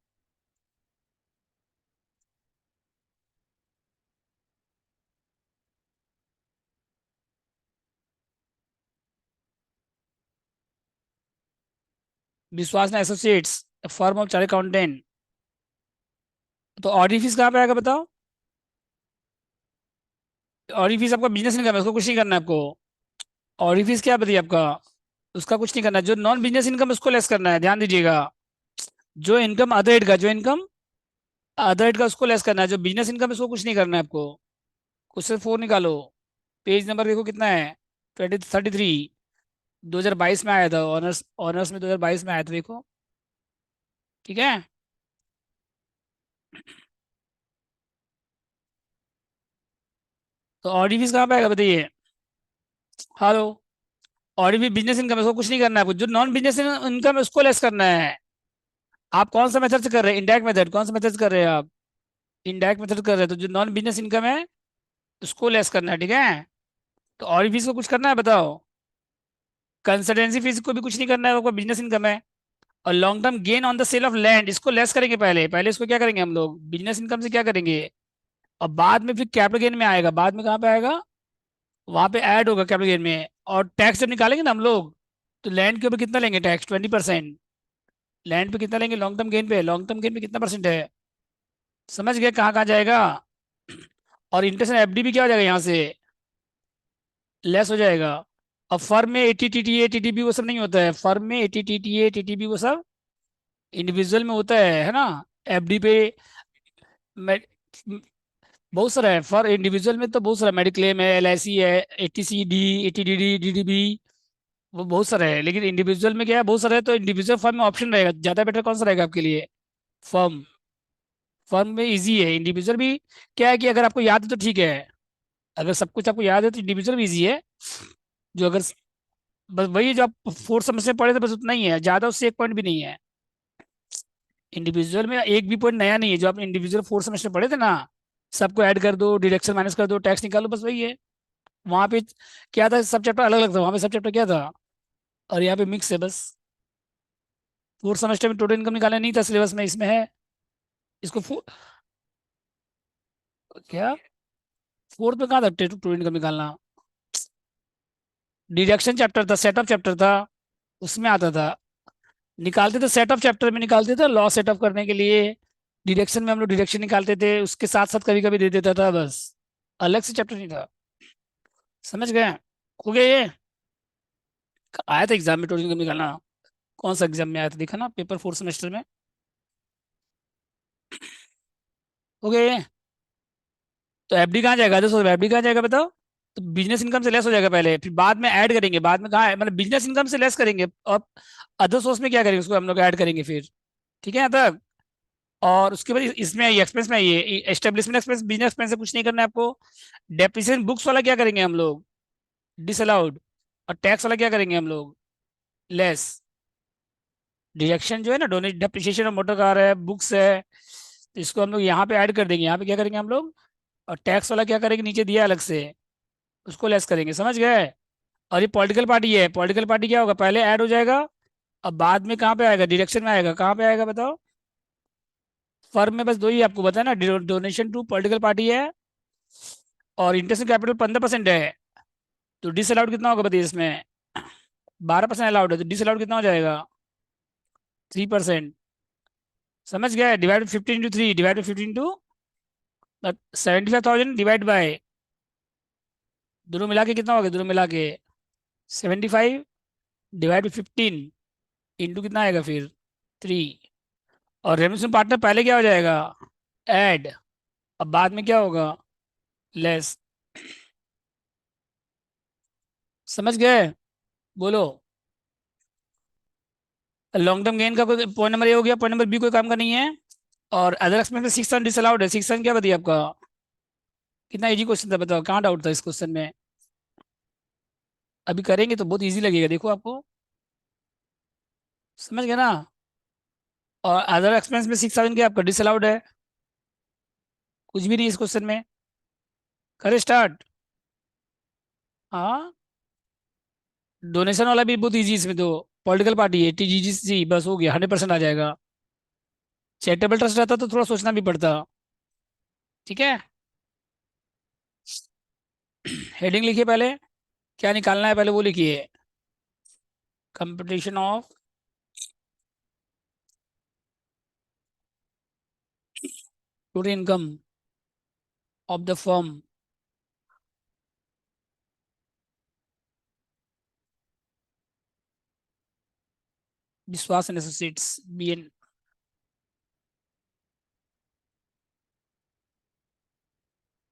विश्वास ने एसोसिएट्स, फर्म ऑफ चार अकाउंटेंट। तो ऑडिट फीस कहाँ पे आएगा बताओ। ऑडिट फीस आपका बिजनेस इनकम है, उसको कुछ नहीं करना है आपको। ऑडिट फीस क्या बताइए आपका, उसका कुछ नहीं करना है। जो नॉन बिजनेस इनकम उसको लेस करना है, ध्यान दीजिएगा। जो इनकम अदर हेड का, जो इनकम अदर हेड का उसको लेस करना है। जो बिजनेस इनकम उसको कुछ नहीं करना है आपको। क्वेश्चन 4 निकालो। पेज नंबर देखो कितना है, 33। 2022 में आया था, ऑनर्स ऑनर्स में 2022 में आया था, देखो, ठीक है। तो ऑडिट फीस कहाँ पे आएगा बताइए। Hello, audit fees business income है, उसको कुछ नहीं करना है आपको। जो नॉन बिजनेस इनकम है उसको लेस करना है। आप कौन सा मेथड से कर रहे हैं, इंडायरेक्ट मेथड, कौन सा मेथड से कर रहे हैं आप, इंडायरेक्ट मेथड कर रहे हैं। तो जो नॉन बिजनेस इनकम है उसको लेस करना है, ठीक है। तो ऑडिट फीस को कुछ करना है बताओ। कंसल्टेंसी फीस को भी कुछ नहीं करना है, आपका बिजनेस इनकम है। और long term gain on the sale of land, इसको लेस करेंगे। पहले पहले इसको क्या करेंगे हम लोग, बिजनेस इनकम से क्या करेंगे, और बाद में फिर कैपिटल गेन में आएगा। बाद में कहाँ पे आएगा, वहां पे ऐड होगा कैपिटल गेन में। और टैक्स जब निकालेंगे ना हम लोग, तो लैंड के ऊपर कितना लेंगे टैक्स, 20%। लैंड पे कितना लेंगे, लॉन्ग टर्म गेन पे, लॉन्ग टर्म गेन पे कितना परसेंट है। समझ गए कहाँ कहाँ जाएगा। और इंटरेस्ट एफडी भी क्या हो जाएगा यहाँ से, लेस हो जाएगा। अब फर्म में eighty T T A T T B वो सब नहीं होता है। फर्म में eighty T T A T T B वो सब इंडिविजुअल में होता है ना। एफडी पे मे- बहुत सारा है। फॉर इंडिविजुअल में तो बहुत सारा, मेडिक्लेम है, एल आई सी है, eighty C D, eighty D D, D D B, वो बहुत सारा है। लेकिन इंडिविजुअल में क्या है, बहुत सारा है। तो इंडिविजुअल फर्म में ऑप्शन रहेगा, ज़्यादा बेटर कौन सा रहेगा आपके लिए, फर्म। फर्म में इजी है, इंडिविजुअल भी क्या है कि अगर आपको याद है तो ठीक है। अगर सब कुछ आपको याद है तो इंडिविजुअल भी इजी है। जो अगर बस वही जो आप फोर्थ सेमेस्टर में पढ़े थे, बस उतना ही है, ज्यादा उससे एक पॉइंट भी नहीं है। इंडिविजुअल में एक भी पॉइंट नया नहीं है, जो आप इंडिविजुअल फोर्थ सेमेस्टर पढ़े थे ना, सबको ऐड कर दो, डिडक्शन माइनस कर दो, टैक्स निकालो, बस वही है। वहां पे क्या था, सब चैप्टर अलग अलग था, वहां पे सब चैप्टर क्या था, और यहाँ पे मिक्स है बस। फोर्थ सेमेस्टर में टोटल इनकम निकालना नहीं था सिलेबस में, इसमें है। इसको क्या, फोर्थ में कहाँ था टोटल इनकम निकालना, डिडक्शन चैप्टर था, सेटअप चैप्टर था, उसमें आता था। निकालते थे सेटअप चैप्टर में, निकालते थे लॉ सेटअप करने के लिए। डिडक्शन में हम लोग डिडक्शन निकालते थे, उसके साथ साथ कभी कभी दे देता था बस, अलग से चैप्टर नहीं था। समझ गए? हो गया ये? आया था एग्जाम में टोटल इनकम निकालना। कौन सा एग्जाम में आया था, देखा ना पेपर फोर्थ सेमेस्टर में। हो गया ये? तो एफडी कहाँ जाएगा, दोस्तों एफडी कहाँ जाएगा बताओ? तो बिजनेस इनकम से लेस हो जाएगा पहले, फिर बाद में ऐड करेंगे, बाद में कहाँ है, मतलब बिजनेस इनकम से लेस करेंगे, और अदर सोर्स में क्या करेंगे, उसको हम लोग ऐड करेंगे फिर। ठीक है यहाँ तक? और उसके बाद इसमें आइए एक्सपेंस में आइए, एस्टेब्लिशमेंट एक्सपेंस, बिजनेस एक्सपेंस से कुछ नहीं करना है आपको। डेप्रिसिएशन बुक्स वाला क्या करेंगे हम लोग, डिसअलाउड। और टैक्स वाला क्या करेंगे हम लोग, लेस। डिडक्शन जो है ना, donate depreciation of motor car है, बुक्स है, तो इसको हम लोग यहाँ पे ऐड कर देंगे, यहाँ पे क्या करेंगे हम लोग। और टैक्स वाला क्या करेंगे, नीचे दिया है अलग से, उसको लेस करेंगे, समझ गए? और ये पॉलिटिकल पार्टी है, पॉलिटिकल पार्टी क्या होगा, पहले ऐड हो जाएगा, अब बाद में कहाँ पे आएगा, डिडक्शन में आएगा, कहाँ पे आएगा बताओ? फर्म में बस दो ही आपको बताया ना, डोनेशन टू पॉलिटिकल पार्टी है, और इंटरेस्ट कैपिटल 15% है। तो डिसअलाउड कितना होगा बताइए इसमें, 12% अलाउड है, तो डिसअलाउड कितना हो जाएगा, 3%। समझ गए? Divide 15 into 3, divide 15 into 75,000, divide by, दोनों मिला के कितना होगा, दोनों मिला के 75, डिवाइड बाई 15, इंटू कितना आएगा फिर, 3। और रेमिशन पार्टनर पहले क्या हो जाएगा, ऐड, अब बाद में क्या होगा, लेस। समझ गए? बोलो। लॉन्ग टर्म गेन का कोई पॉइंट नंबर ए हो गया, पॉइंट नंबर बी कोई काम का नहीं है। और अदर एक्सपेंस में 6 डिसअलाउड है, 6 क्या बताइए आपका, कितना इजी क्वेश्चन था बताओ, कहाँ डाउट था इस क्वेश्चन में? अभी करेंगे तो बहुत इजी लगेगा, देखो आपको। समझ गए ना? और अदर एक्सपेंस में 6,000 क्या आपका डिसअलाउड है, कुछ भी नहीं इस क्वेश्चन में। करें स्टार्ट? हाँ, डोनेशन वाला भी बहुत इजी इसमें तो, पॉलिटिकल पार्टी है, टीजीजी, बस हो गया, 100% आ जाएगा। चैरिटेबल ट्रस्ट रहता तो थोड़ा सोचना भी पड़ता। ठीक है, हेडिंग लिखिए पहले, क्या निकालना है पहले वो लिखिए, competition of total income of the firm, Vishwas and associates, BN,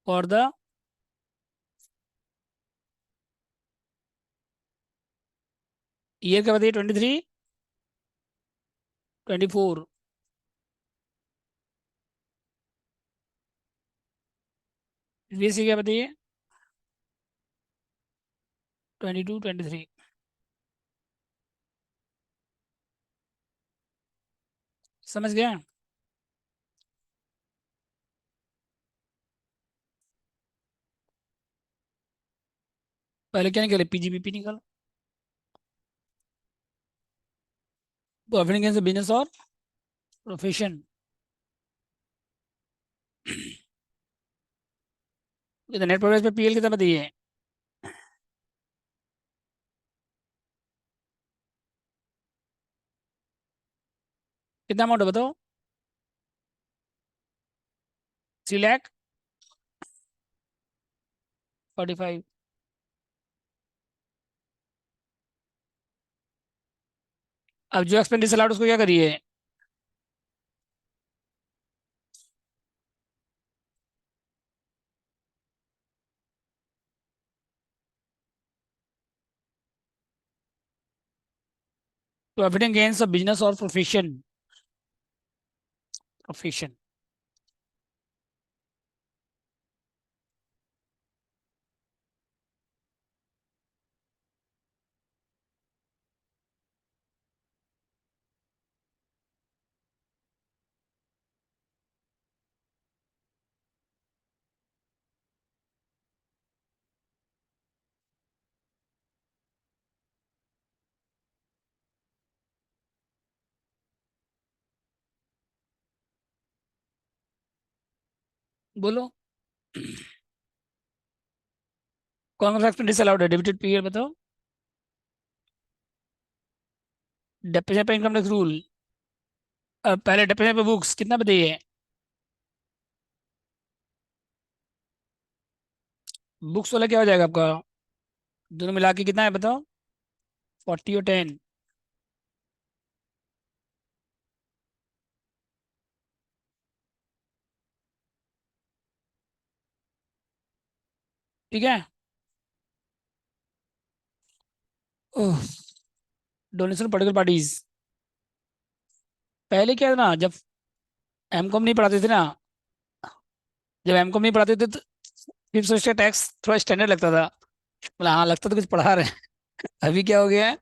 for the year क्या बताइए, 23, 24, प्रीवियस क्या बताइए, 22, 23। समझ गए? पहले क्या निकाले, पीजीबीपी निकालो, प्रॉफिट से बिजनेस और प्रोफेशन। नेट प्रोग्रेस पे पीएल कितना बताइए, कितना अमाउंट है बताओ, 3,45,000। अब जो एक्सपेंडिचर अलाउड उसको क्या करिए, profit and gains of business और प्रोफेशन, प्रोफेशन। बोलो। कौन सा एक्सपेंस डिसअलाउड है, डेबिटेड पीरियड बताओ। डेप्रिसिएशन पे इनकम टैक्स रूल। अब पहले डेप्रिसिएशन पे बुक्स कितना बताइए। बुक्स वाला क्या हो जाएगा आपका, दोनों मिला के कितना है बताओ। 40 और 10। ठीक है। ओह। Donation political parties. पहले क्या था ना, जब एम कॉम नहीं पढ़ाते थे ना, जब एम कॉम नहीं पढ़ाते थे तो फिफ्थ सेमेस्टर टैक्स थोड़ा स्टैंडर्ड लगता था, मतलब हाँ लगता तो कुछ पढ़ा रहे हैं। अभी क्या हो गया है,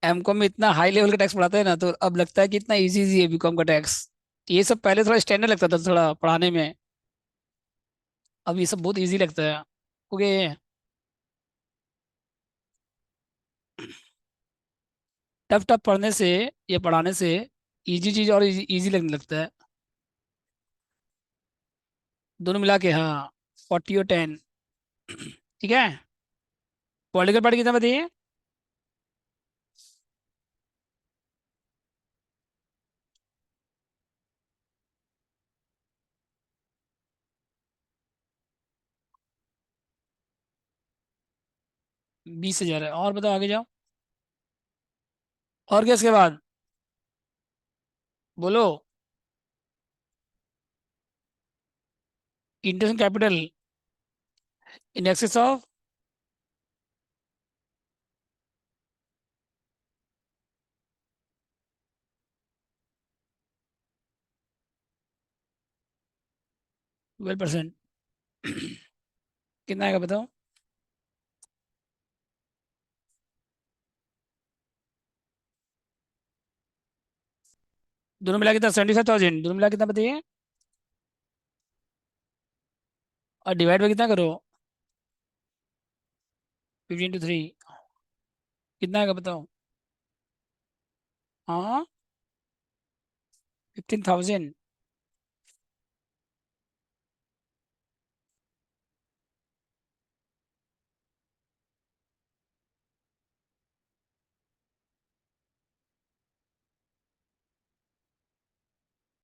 एम कॉम में इतना हाई लेवल का टैक्स पढ़ाते हैं ना, तो अब लगता है कि इतना इजी इजी है बीकॉम का टैक्स। ये सब पहले थोड़ा स्टैंडर्ड लगता था थोड़ा पढ़ाने में, अब ये सब बहुत इजी लगता है। ओके। टफ टफ पढ़ने से या पढ़ाने से इजी चीज और इजी इजी लगने लगता है। दोनों मिला के हाँ, 40 और 10। ठीक है। पॉलिटिकल पार्टी कितना बताइए। 20,000 है, और बताओ आगे जाओ। और क्या इसके बाद, बोलो। Interest capital in excess of. 12%। कितना आएगा बताओ। दोनों मिला कितना, 75,000, दोनों मिला कितना बताइए। और डिवाइड बाई कितना करो, 15 into 3। कितना आएगा बताओ। हाँ, 15,000।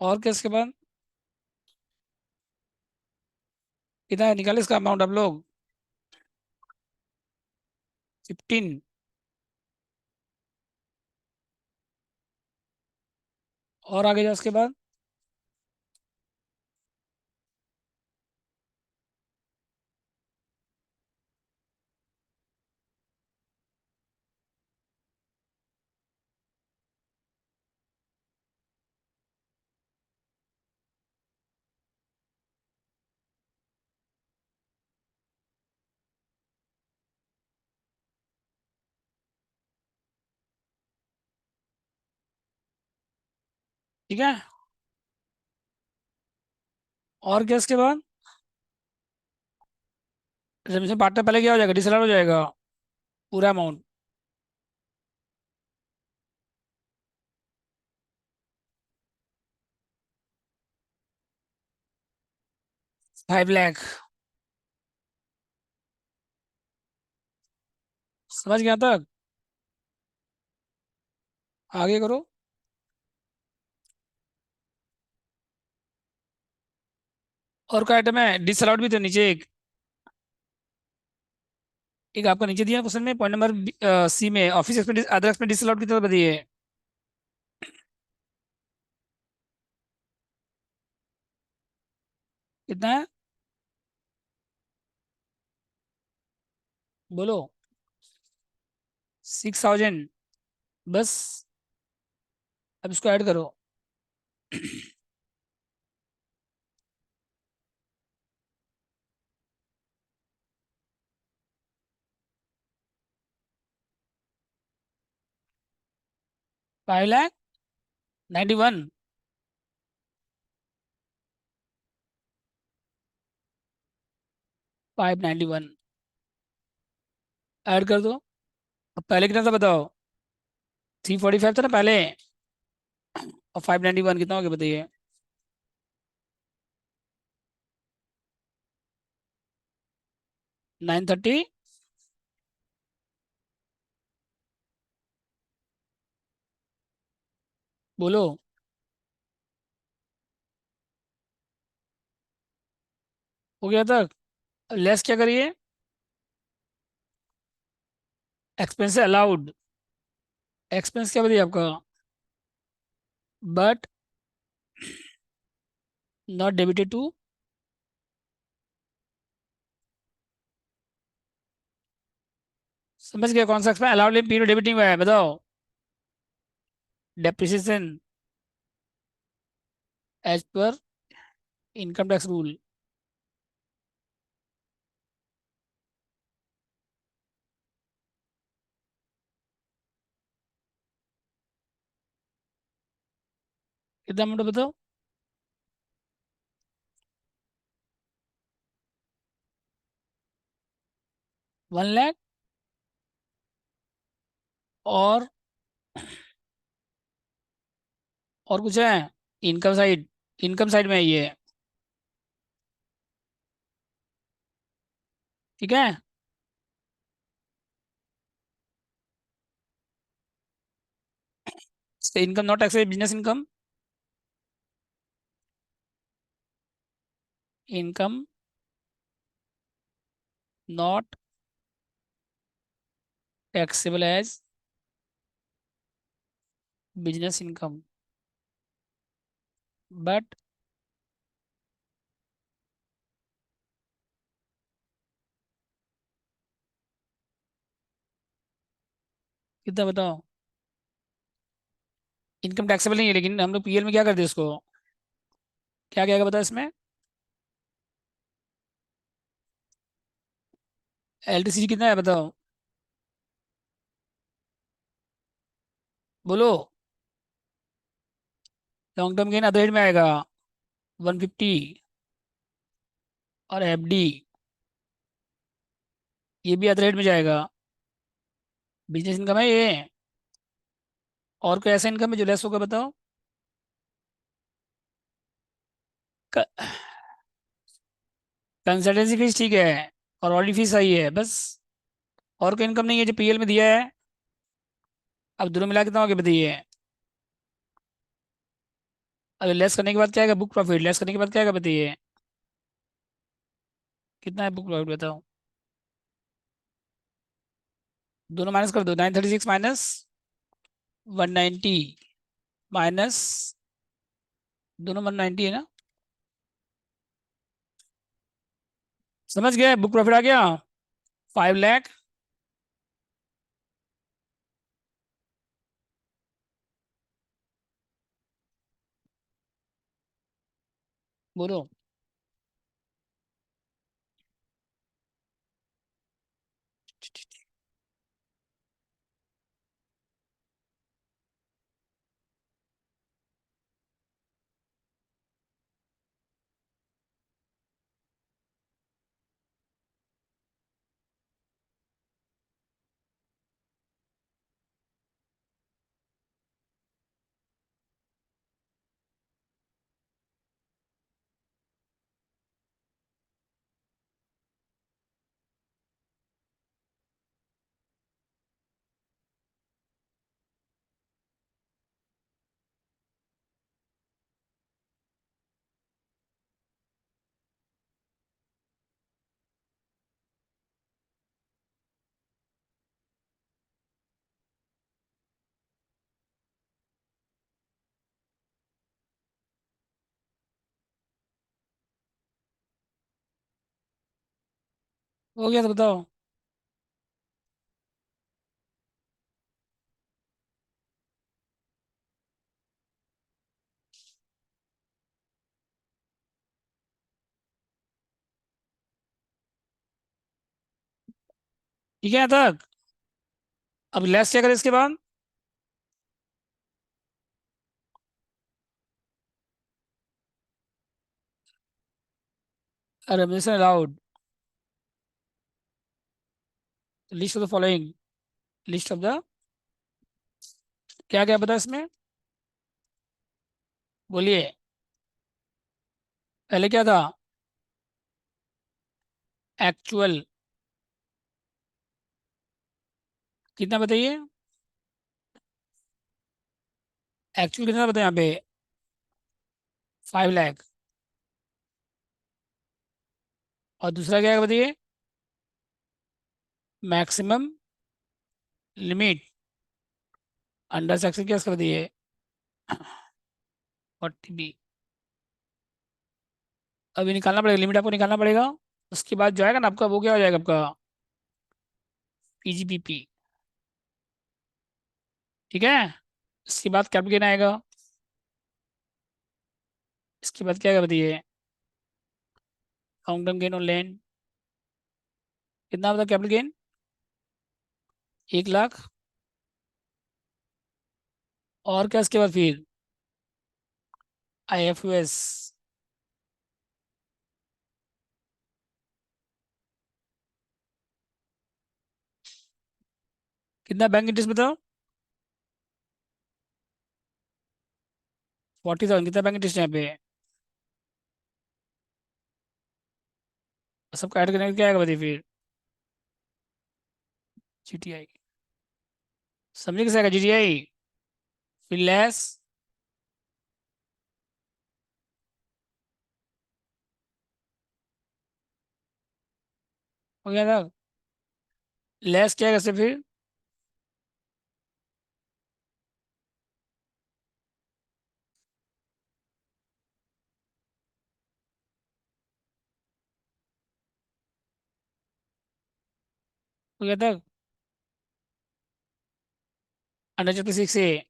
और क्या इसके बाद, कितना निकाले इसका अमाउंट आप लोग। 15। और आगे जाओ उसके बाद। ठीक है। और क्या इसके बाद, रेमिशन पार्टनर पहले क्या हो जाएगा, डिसअलाउड हो जाएगा पूरा अमाउंट। 5 लाख। समझ गया तक। आगे करो। और क्या आइटम है, डिसअलाउड भी तो नीचे एक आपका नीचे दिया क्वेश्चन में पॉइंट नंबर सी में, ऑफिस एक्सपेंडिस अदर एक्सपेंस डिसअलाउड की तरफ बताइए। कितना है, बोलो। 6,000 बस। अब इसको ऐड करो। 5,91,000। 591 ऐड कर दो। अब पहले कितना था बताओ, 345 था ना पहले, और 591 कितना हो गया बताइए। 9:30। बोलो। हो गया तक। लेस क्या करिए? Expense allowed. एक्सपेंस क्या बताइए आपका? But not debited to. समझ गया कौन सा एक्सपेंस अलाउड पीरियड डेबिट नहीं हुआ है, बताओ। Depreciation as per income tax rule. कितना अमाउंट बताओ? 1 लाख। और कुछ है? Income side. इनकम साइड में है ये। ठीक है। Income not tax business income. Income not taxable as business income but. कितना बताओ? इनकम टैक्सेबल नहीं है, लेकिन हम लोग पीएल में क्या करते हैं उसको? क्या क्या बताओ इसमें? एलटीसी कितना है बताओ? बोलो। Long term gain other head में आएगा 150। और एफडी ये भी अदर हेड में जाएगा। बिजनेस इनकम है ये। और कोई ऐसा इनकम है जो लेस होगा बताओ? कंसल्टेंसी फीस ठीक है। और ऑडिट फीस सही है बस। और कोई इनकम नहीं है जो पीएल में दिया है। अब दोनों मिला कितना हो गया बताइए? अगर लेस करने के बाद क्या आएगा? Book profit. लेस करने के बाद क्या आएगा बताइए? कितना है बुक प्रॉफिट बताओ? दोनों माइनस कर दो। 936 माइनस 190 माइनस। दोनों 190 है ना? समझ गए? बुक प्रॉफिट आ गया 5 लाख। बोलो। हो गया तो बताओ। ठीक है यहाँ तक। अब लेस क्या करें इसके बाद? Remuneration allowed. List of the following. List of the. क्या क्या बता इसमें? बोलिए। पहले क्या था? एक्चुअल कितना बताइए? एक्चुअल कितना बताए यहाँ पे? 5 लाख। और दूसरा क्या है बताइए? मैक्सिमम लिमिट अंडर सेक्शन क्या इसका बताइए? 40B। अभी निकालना पड़ेगा, लिमिट आपको निकालना पड़ेगा। उसके बाद जो आएगा ना आपका, वो क्या हो जाएगा आपका? PGPP। ठीक है। इसके बाद कैपिटल गेन आएगा। इसके बाद क्या आएगा बताइए? Long term gain on land. कितना बताओ कैपिटल गेन? 1 लाख। और क्या इसके बाद फिर? IFS। कितना बैंक इंटरेस्ट बताओ? 40,000। कितना बैंक इंटरेस्ट यहाँ पे? सबका ऐड करने का क्या आएगा बताइए फिर? GTI। समझे कैसे आएगा GTI? फिर लेस। हो गया था। लेस क्या आएगा इससे फिर? हो गया था। Under chapter 6 A।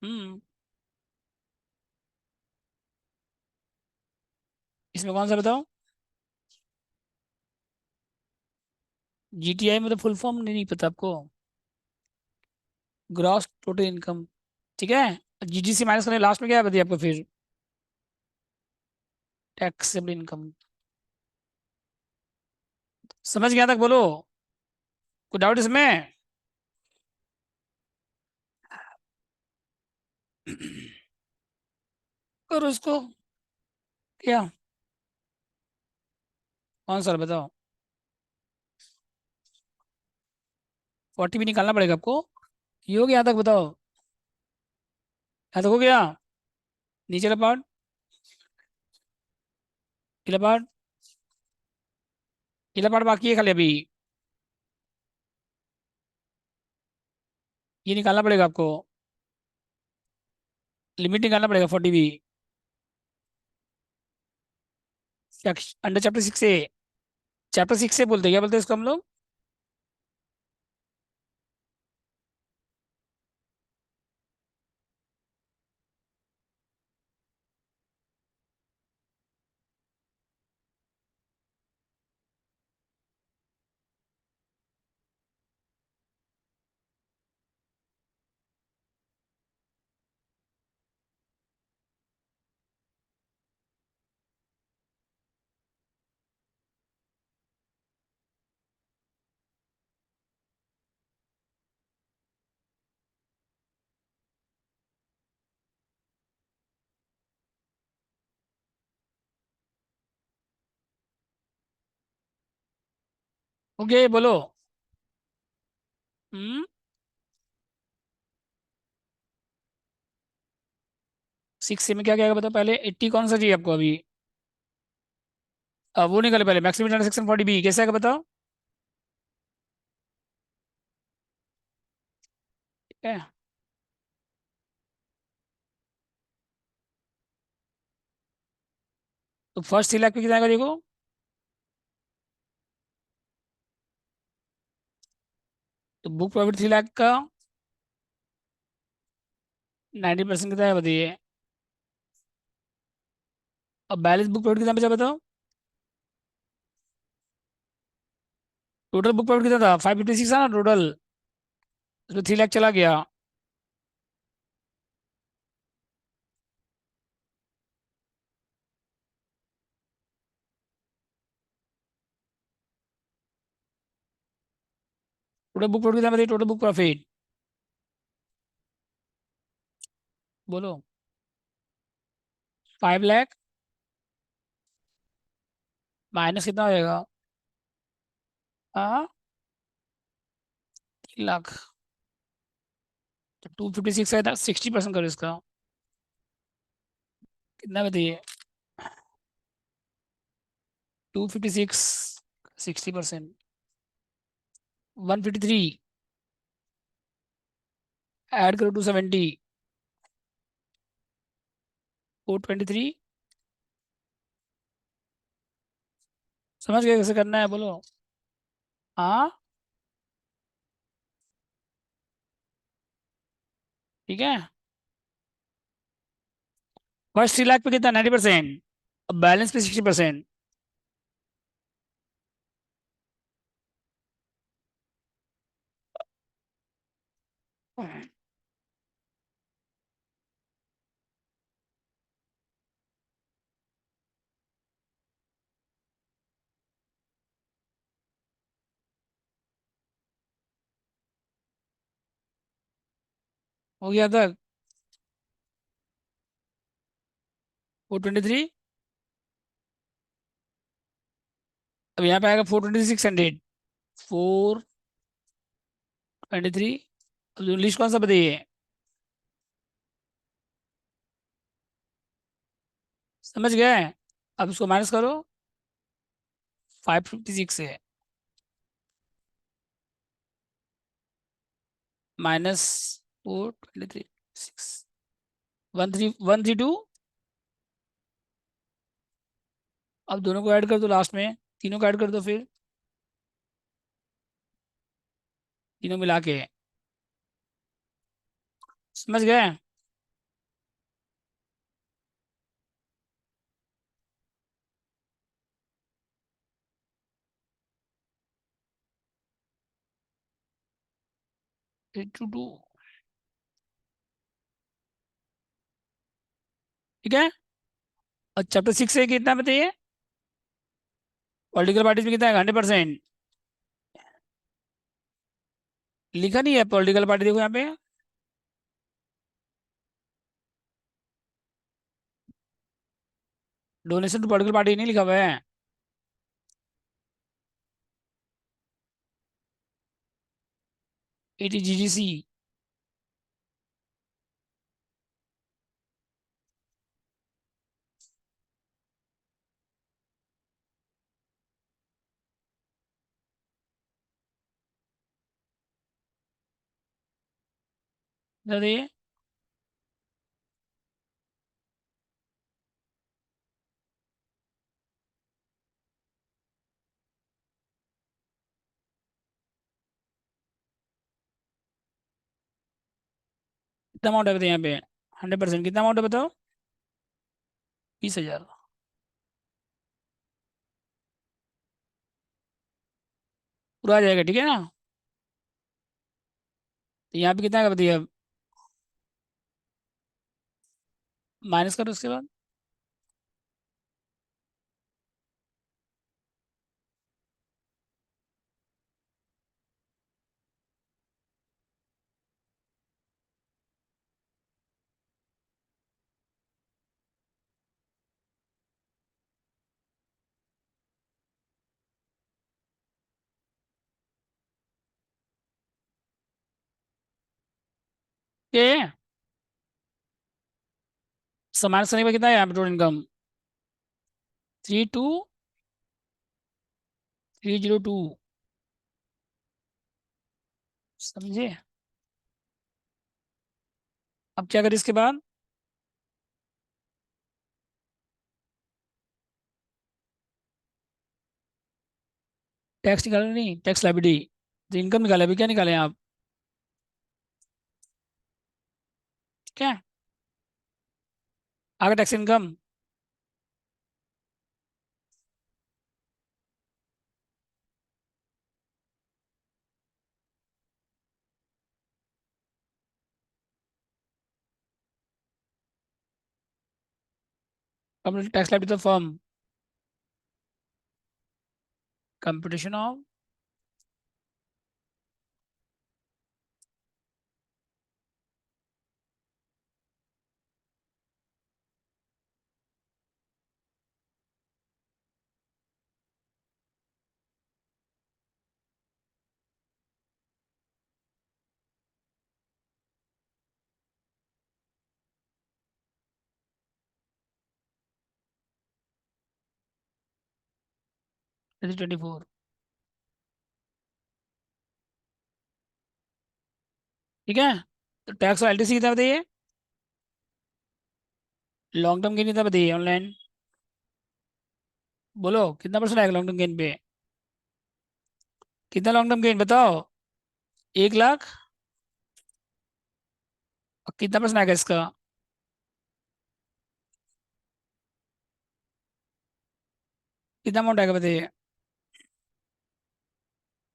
हम्म। इसमें कौन सा बताओ? GTI में तो फुल फॉर्म नहीं पता आपको? Gross total income. ठीक है। GGC माइनस करने लास्ट में क्या है बताइए आपको फिर? Taxable income. समझ गया तक बोलो। कोई डाउट इसमें? करो इसको। क्या? कौन सा बताओ? 40 भी निकालना पड़ेगा आपको। ये हो गया यहाँ तक बताओ? यहाँ तक हो गया? नीचे का पार्ट। इला पार्ट। इला पार्ट बाकी है खाली अभी। ये निकालना पड़ेगा आपको। लिमिट निकालना पड़ेगा 40 भी। Under chapter 6 A। चैप्टर 6 से बोलते हैं, क्या बोलते हैं इसको हम लोग? ओके बोलो। 6 A में क्या क्या बताओ पहले? 80 कौन सा चाहिए आपको अभी? वो निकाले पहले। मैक्सिमम ट्रांजेक्शन 40B कैसे आएगा बताओ? ठीक है। तो फर्स्ट 3 लाख पे कितना आएगा देखो? तो बुक प्रॉफिट 3 लाख का 90% कितना है बताइए? अब बैलेंस बुक प्रॉफिट कितना बचा बताओ? टोटल बुक प्रॉफिट कितना था? 556 था ना टोटल। उसमें 3 लाख चला गया। टोटल बुक प्रॉफिट कितना बताइए? टोटल बुक प्रॉफिट बोलो। 5 लाख माइनस कितना हो जाएगा? हाँ, 3 लाख। तो 256 है, 60% करो इसका। कितना बताइए? 256, 60%, 153। ऐड करो 270, 423। समझ गए कैसे करना है, बोलो। हाँ, ठीक है। फर्स्ट 3 लाख पे कितना? 90%। अब बैलेंस पे 60%। हो गया तक? 423। अब यहाँ पे आएगा 426 100। 423। अब लिस्ट कौन सा बताइए? समझ गए? अब इसको माइनस करो। 556 है, माइनस 423, 13132। अब दोनों को ऐड कर दो लास्ट में, तीनों को ऐड कर दो फिर, तीनों मिला के। समझ गए? 822। ठीक है। और चैप्टर 6 से कितना बताइए? पॉलिटिकल पार्टीज में कितना है? 100%। लिखा नहीं है पॉलिटिकल पार्टी, देखो यहाँ पे। डोनेशन टू पॉलिटिकल पार्टी नहीं लिखा हुआ है। ATGGC। बताइए। कितना अमाउंट है बताइए यहाँ पे? 100%। कितना अमाउंट है बताओ? 20,000। पूरा आ जाएगा, ठीक है ना? तो यहाँ पे कितना का बताइए अब? माइनस करो उसके बाद। ये माइनस करने के बाद कितना है यहाँ पे टोटल इनकम? 32302। समझे? अब क्या करें इसके बाद? टैक्स निकालना नहीं, टैक्स लाइबिलिटी। तो इनकम निकाले, अभी क्या निकाले आप? ठीक है। आगे tax income. Complete tax liability of firm. Competition of 24। ठीक है, तो टैक्स और एलटीसी कितना बताइए, लॉन्ग टर्म गेन कितना बताइए ऑनलाइन, बोलो कितना परसेंट आएगा लॉन्ग टर्म गेन पे, कितना लॉन्ग टर्म गेन बताओ, 1 लाख, और कितना परसेंट आएगा इसका, कितना अमाउंट आएगा बताइए,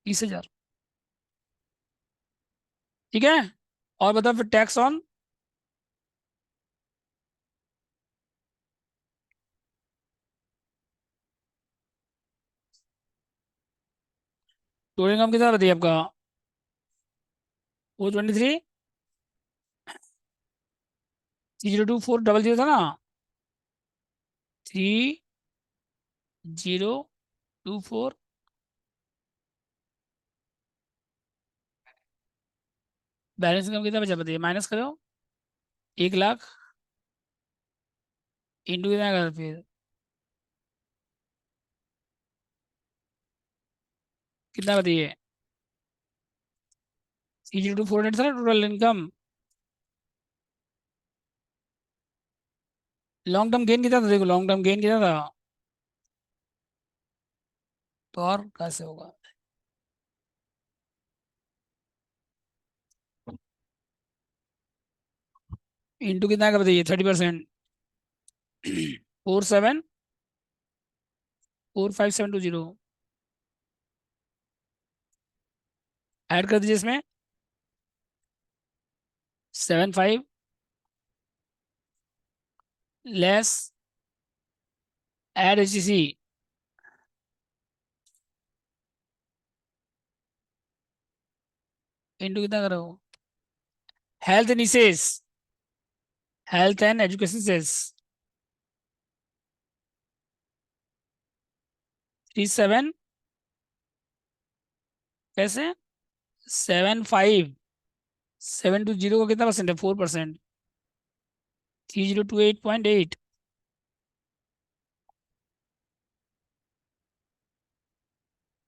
30,000। ठीक है, और बताओ फिर टैक्स ऑन, टोटल इनकम कितना बताइए आपका, 423, 302400 था ना, 3024, बैलेंस इनकम कितना बचा बताइए, माइनस करो, 1 लाख इंटू कितना आएगा फिर, कितना बताइए, 302400 था ना total income, long term gain कितना था देखो, लॉन्ग टर्म गेन कितना था, तो और कैसे होगा, इंटू कितना का बताइए, 30%, 4745,720, ऐड कर दीजिए इसमें, 75 लेस एड HCC, इंटू कितना करो, हेल्थ निसेस, हेल्थ एंड एजुकेशन सेस, 37 कैसे, 75720 का कितना परसेंट है, 4%, 3028.8,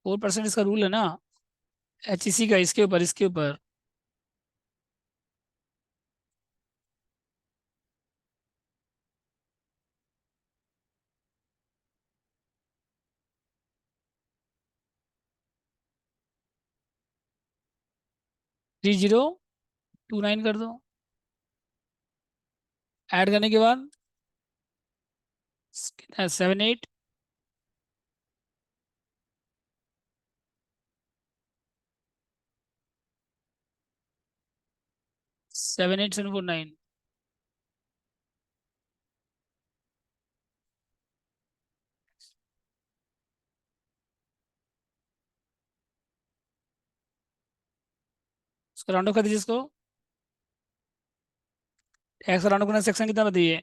4% इसका रूल है ना, HCC का, इसके ऊपर थ्री जीरो 29 कर दो, ऐड करने के बाद कितना, 78 78749, उसको राउंड ऑफ कर दीजिए इसको, एक्स राउंड ऑफ करने सेक्शन कितना बताइए,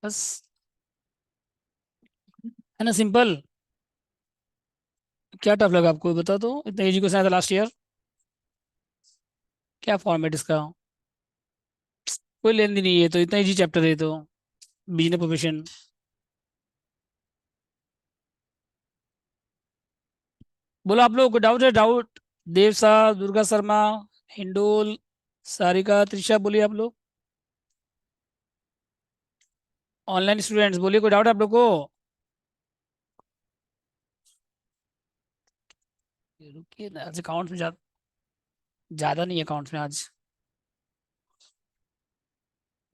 बस, है ना सिंपल, क्या टफ लगा आपको बता दो, इतना इजी क्वेश्चन आया था लास्ट ईयर, क्या फॉर्मेट इसका, कोई लेन देन नहीं है, तो इतना इजी चैप्टर है तो, बिजनेस प्रोफेशन, बोलो आप लोग को डाउट है, डाउट, देव शाह, दुर्गा शर्मा, हिंडोल, सारिका, त्रिशा, बोलिए आप लोग, ऑनलाइन स्टूडेंट्स बोलिए, कोई डाउट है आप लोग को, रुकिए ना, आज अकाउंट्स में ज्यादा नहीं है अकाउंट्स में आज,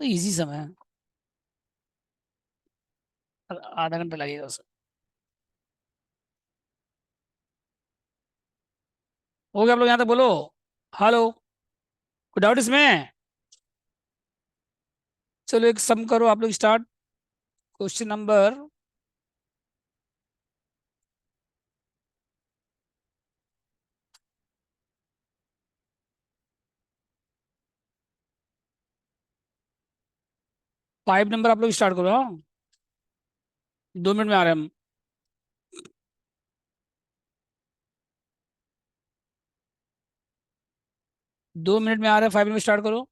तो इजी समय है, आधा घंटा लगेगा उसे, हो गया आप लोग यहाँ तक बोलो, हेलो, कोई डाउट इसमें, चलो एक सम करो आप लोग स्टार्ट, क्वेश्चन नंबर 5 नंबर आप लोग स्टार्ट करो, हाँ, 2 मिनट में आ रहे हैं हम, 2 मिनट में आ रहा है, 5 मिनट स्टार्ट करो।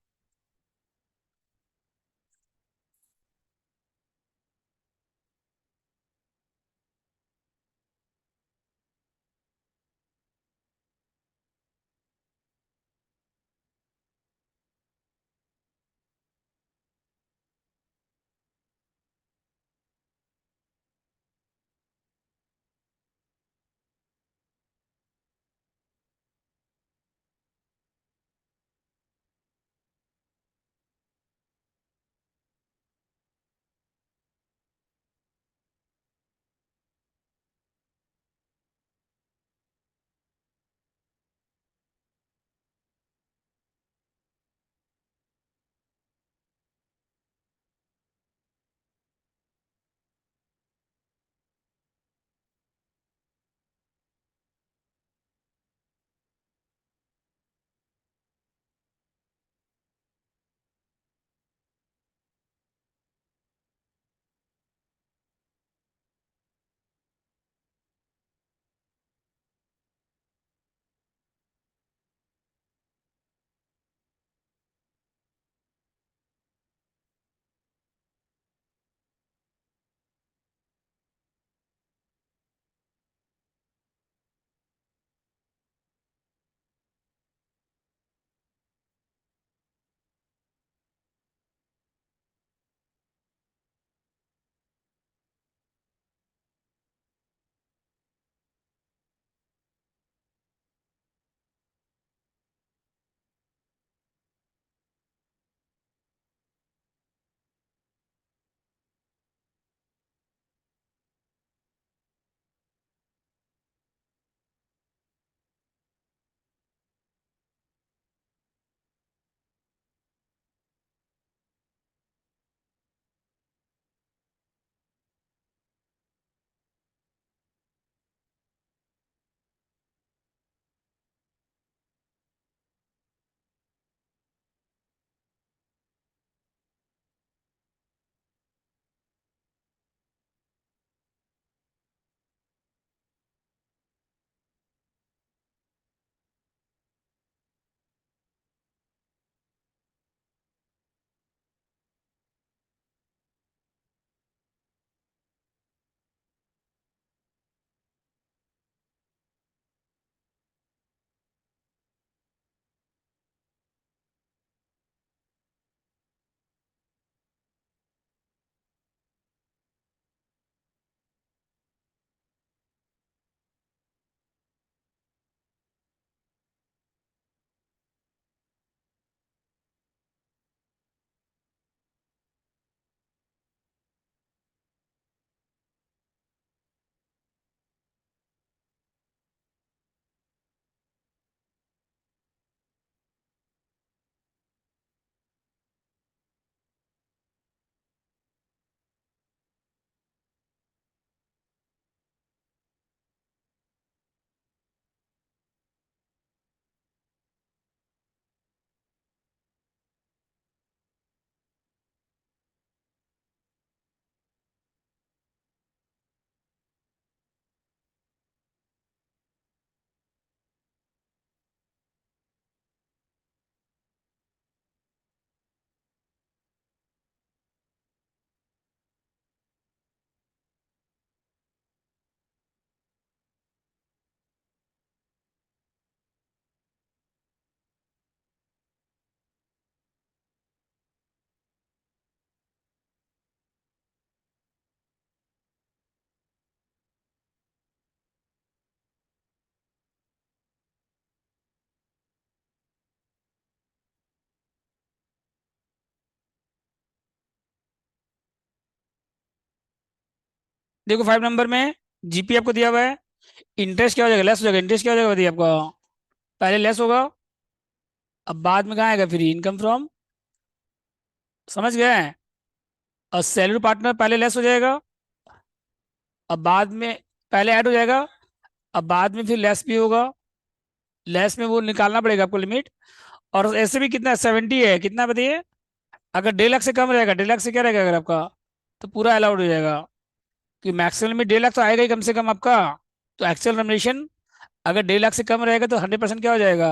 देखो 5 नंबर में जीपी आपको दिया हुआ है। इंटरेस्ट क्या हो जाएगा, लेस हो जाएगा। इंटरेस्ट क्या हो जाएगा बताइए आपका, पहले लेस होगा, अब बाद में कहाँ आएगा, फ्री इनकम फ्रॉम, समझ गए। और सैलरी पार्टनर पहले लेस हो जाएगा, अब बाद में, पहले ऐड हो जाएगा, अब बाद में फिर लेस भी होगा। लेस में वो निकालना पड़ेगा आपको लिमिट। और ऐसे भी कितना 70 है, कितना बताइए। अगर 1.5 लाख से कम रहेगा, 1.5 लाख से क्या रहेगा अगर आपका, तो पूरा अलाउड हो जाएगा। कि मैक्सिमम लिमिट 1.5 लाख तो आएगा ही कम से कम आपका। तो एक्चुअल रेमुनरेशन अगर 1.5 लाख से कम रहेगा तो 100% क्या हो जाएगा,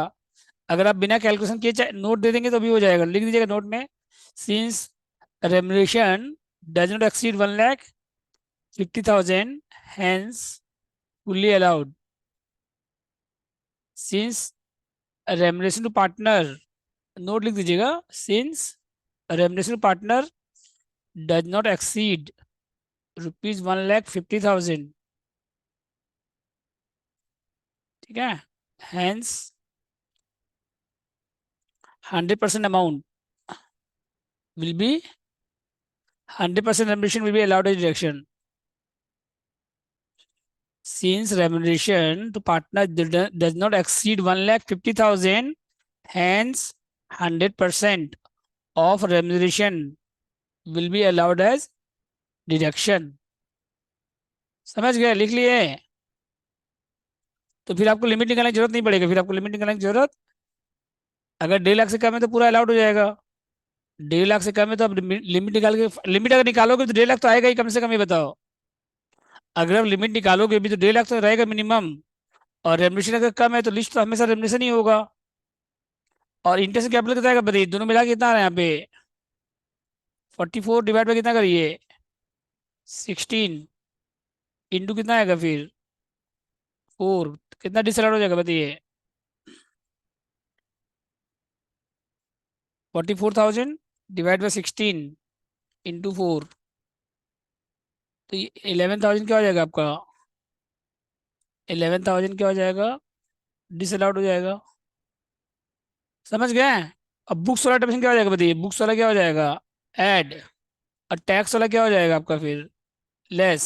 अगर आप बिना कैलकुलेशन किए नोट दे देंगे तो भी हो जाएगा, लिख दीजिएगा नोट में, since remuneration does not exceed 1,50,000 hence fully allowed, since remuneration to partner, note लिख दीजिएगा, since remuneration to partner does not exceed ₹1,50,000, ठीक है, hence 100% amount will be 100% remuneration will be allowed as deduction. Since remuneration to partner does not exceed 1,50,000, hence 100% of remuneration will be allowed as deduction. समझ गए, लिख लिए? तो फिर आपको limit निकालने की जरूरत नहीं पड़ेगी, फिर आपको लिमिट निकालने की जरूरत, अगर 1.5 लाख से कम है तो पूरा अलाउड हो जाएगा, 1.5 लाख से कम है तो आप लिमिट निकाल के, लिमिट अगर निकालोगे तो 1.5 लाख तो आएगा ही कम से कम, ये बताओ, अगर आप लिमिट निकालोगे भी तो 1.5 लाख तो रहेगा मिनिमम, और रेमुनेशन अगर कम है तो लिस्ट तो हमेशा रेमुनेशन ही होगा, और इंटरेस्ट कैपिटल कितना आएगा बताइए, दोनों मिला के कितना आ रहा है यहाँ पे, 44 डिवाइड बाई कितना करिए, 16 इंटू कितना आएगा फिर 4, कितना डिसअलाउड हो जाएगा बताइए, 44,000 डिवाइड बाई 16 इंटू 4, तो ये 11,000 क्या हो जाएगा आपका, 11,000 क्या हो जाएगा, डिसअलाउड हो जाएगा। समझ गए? अब बुक्स वाला डेफिनेशन क्या हो जाएगा बताइए, बुक्स वाला क्या हो जाएगा, ऐड, और टैक्स वाला क्या हो जाएगा आपका फिर, लेस।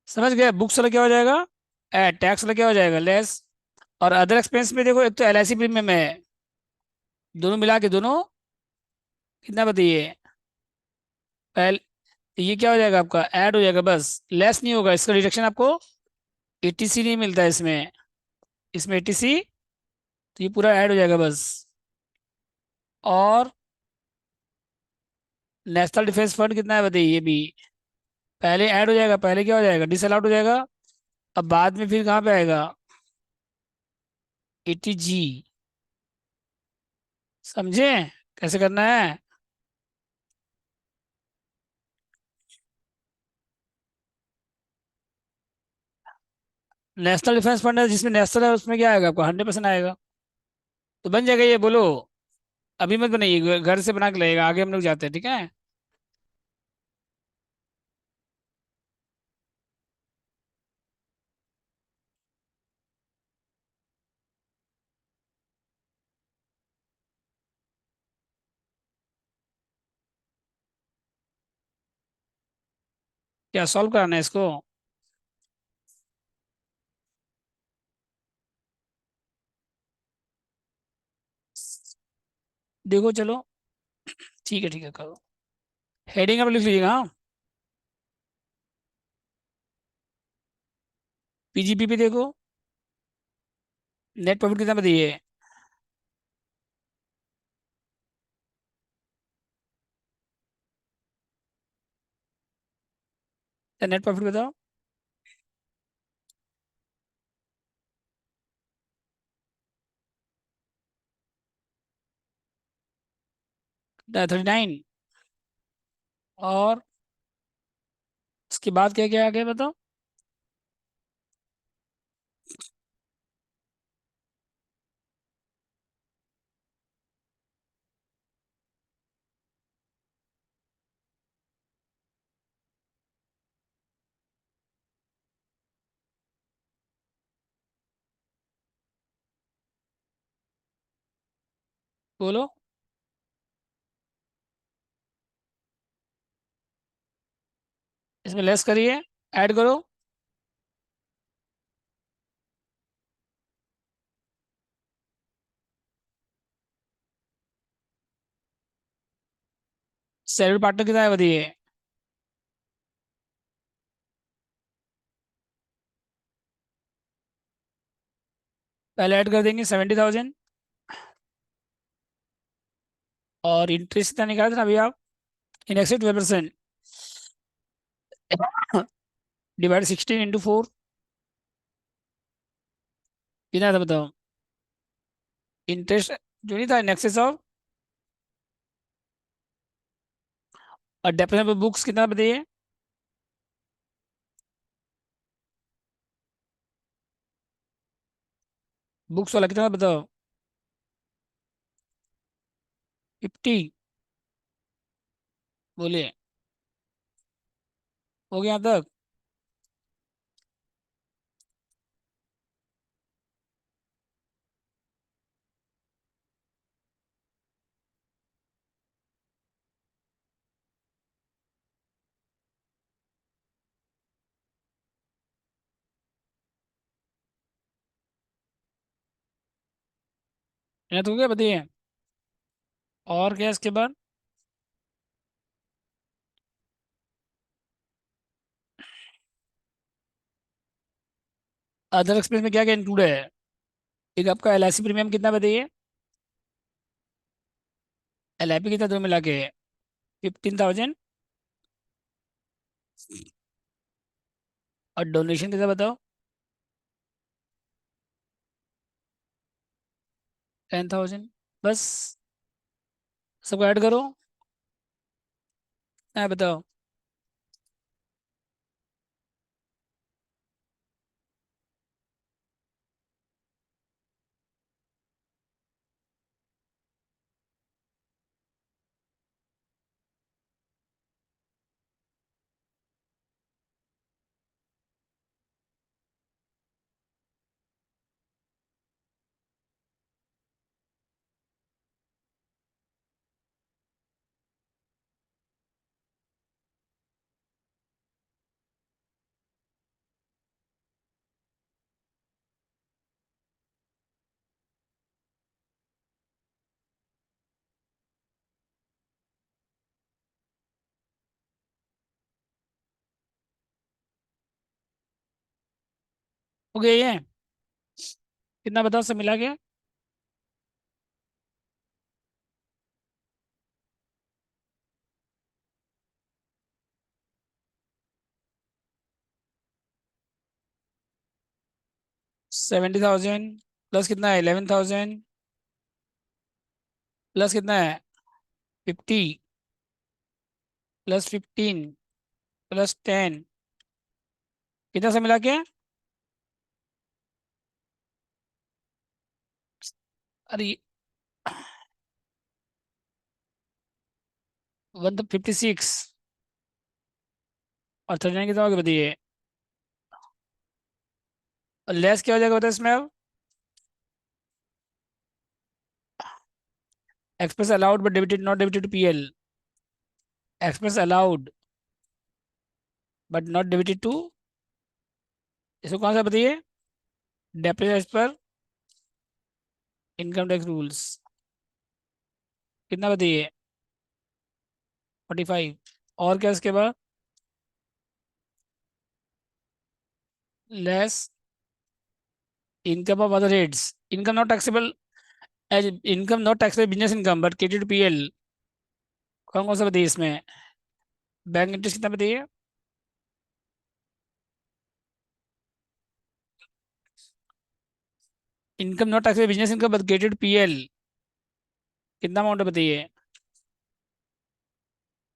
समझ गए? बुक्स वाला क्या हो जाएगा, ऐड, टैक्स वाला क्या हो जाएगा, लेस, और अदर एक्सपेंस में देखो, एक तो LIC प्रीमियम है, दोनों मिला के दोनों कितना बताइए, पहले ये क्या हो जाएगा आपका, ऐड हो जाएगा बस, लेस नहीं होगा, इसका डिडक्शन आपको ATC नहीं मिलता है इसमें, इसमें ATC, तो ये पूरा ऐड हो जाएगा बस। और नेशनल डिफेंस फंड कितना है बताइए, ये भी पहले ऐड हो जाएगा, पहले क्या हो जाएगा, डिसअलाउड हो जाएगा, अब बाद में फिर कहाँ पे आएगा, ATG। समझे कैसे करना है? नेशनल डिफेंस फंड है, जिसमें नेशनल है उसमें क्या आएगा आपको, 100% आएगा, तो बन जाएगा ये, बोलो। अभी मत बनाइए, घर से बना के लगेगा, आगे हम लोग जाते हैं, ठीक है। क्या सॉल्व कराना है इसको? देखो चलो, ठीक है करो, हेडिंग आप लिख लीजिएगा, हाँ। PGP पे देखो, नेट प्रॉफिट कितना बताइए, नेट प्रॉफिट बताओ, 39, और उसके बाद क्या क्या आ गया बताओ, बोलो, इसमें लेस करिए, ऐड करो, सैलरी पार्टनर कितना है बताइए, पहले ऐड कर देंगे 70,000, और इंटरेस्ट कितना निकाला था ना अभी आप, इन एक्सेस 12%, डिवाइड 16 इंटू 4, कितना था बताओ, इंटरेस्ट जो नहीं था इन एक्सेस ऑफ, और डेप्रिसिएशन बुक्स कितना बताइए। बुक्स वाला कितना बताओ। 50। बोलिए। हो गया यहाँ तक। यहाँ तो हो गया बताइए। और क्या इसके बाद। अदर एक्सपेंस में क्या क्या इंक्लूड है। एक आपका एल आई सी प्रीमियम कितना बताइए। एल आई पी कितना, दो मिला के 15,000। और डोनेशन कितना बताओ। 10,000। बस। सबको ऐड करो। बताओ। हो गया ये। कितना बताओ सब मिला के। 70,000 प्लस कितना है 11,000 प्लस कितना है 50 प्लस 15 प्लस 10। कितना सब मिला के। अरे 156। और 39 कितना हो गया बताइए। और लेस क्या हो जाएगा बताओ इसमें अब। Express allowed but debited not debited to PL. Express allowed but not debited to. इसको कौन सा बताइए। Depreciation as per income tax rules. कितना बताइए। 45। और क्या इसके बाद। Less income of other heads. Income not taxable as income not taxable business income but credit PL. कौन कौन सा बताइए इसमें। बैंक इंटरेस्ट कितना बताइए। Income not taxable business income but credit PL. कितना अमाउंट है बताइए।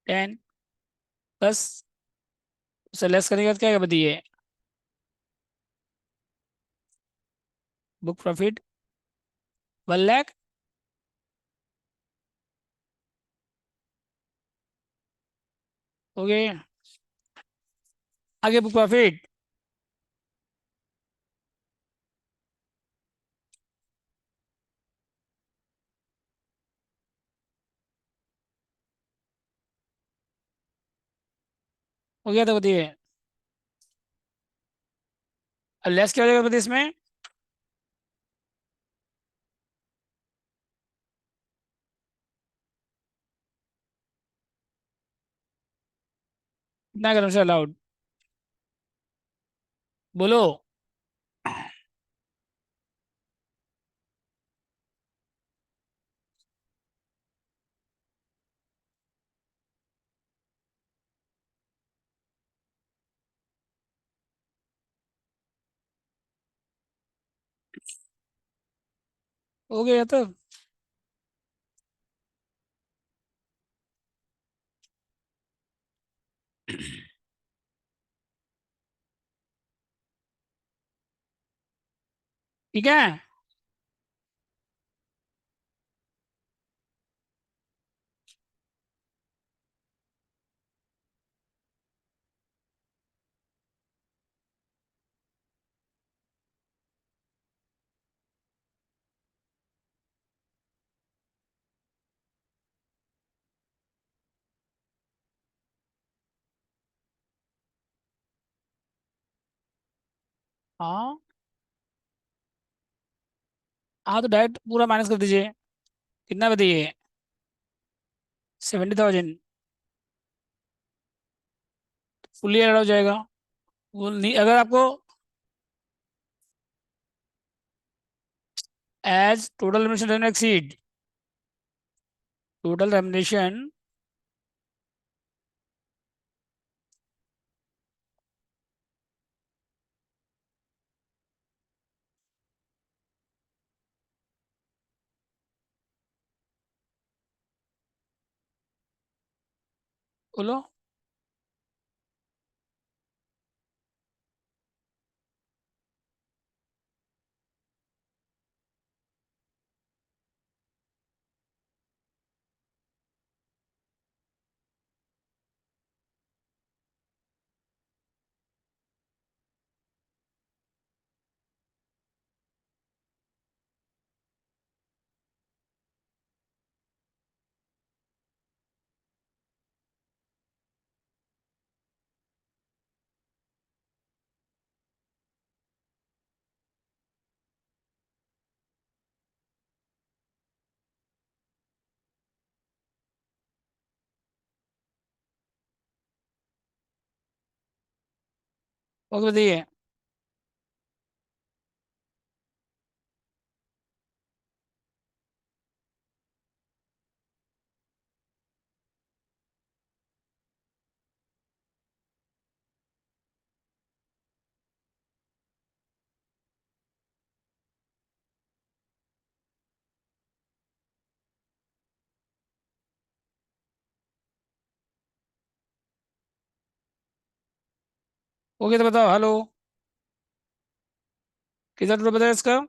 10। बस। उससे लेस करने के बाद क्या है बताइए। Book profit 1 lakh. ओके। आगे बुक प्रॉफिट। हो गया तो बताइए। लेस क्या हो जाएगा बताइए इसमें। कितना कदम से अलाउड। बोलो। हो गया तो। ठीक है। हाँ। हाँ तो डायरेक्ट पूरा माइनस कर दीजिए। कितना बताइए। 70,000। फुल्ली ऐड हो जाएगा। वो नहीं, अगर आपको as total remuneration exceed, total remuneration, बोलो। ओके बताइए। ओके तो बताओ, हेलो। कितना टोटल बताया इसका।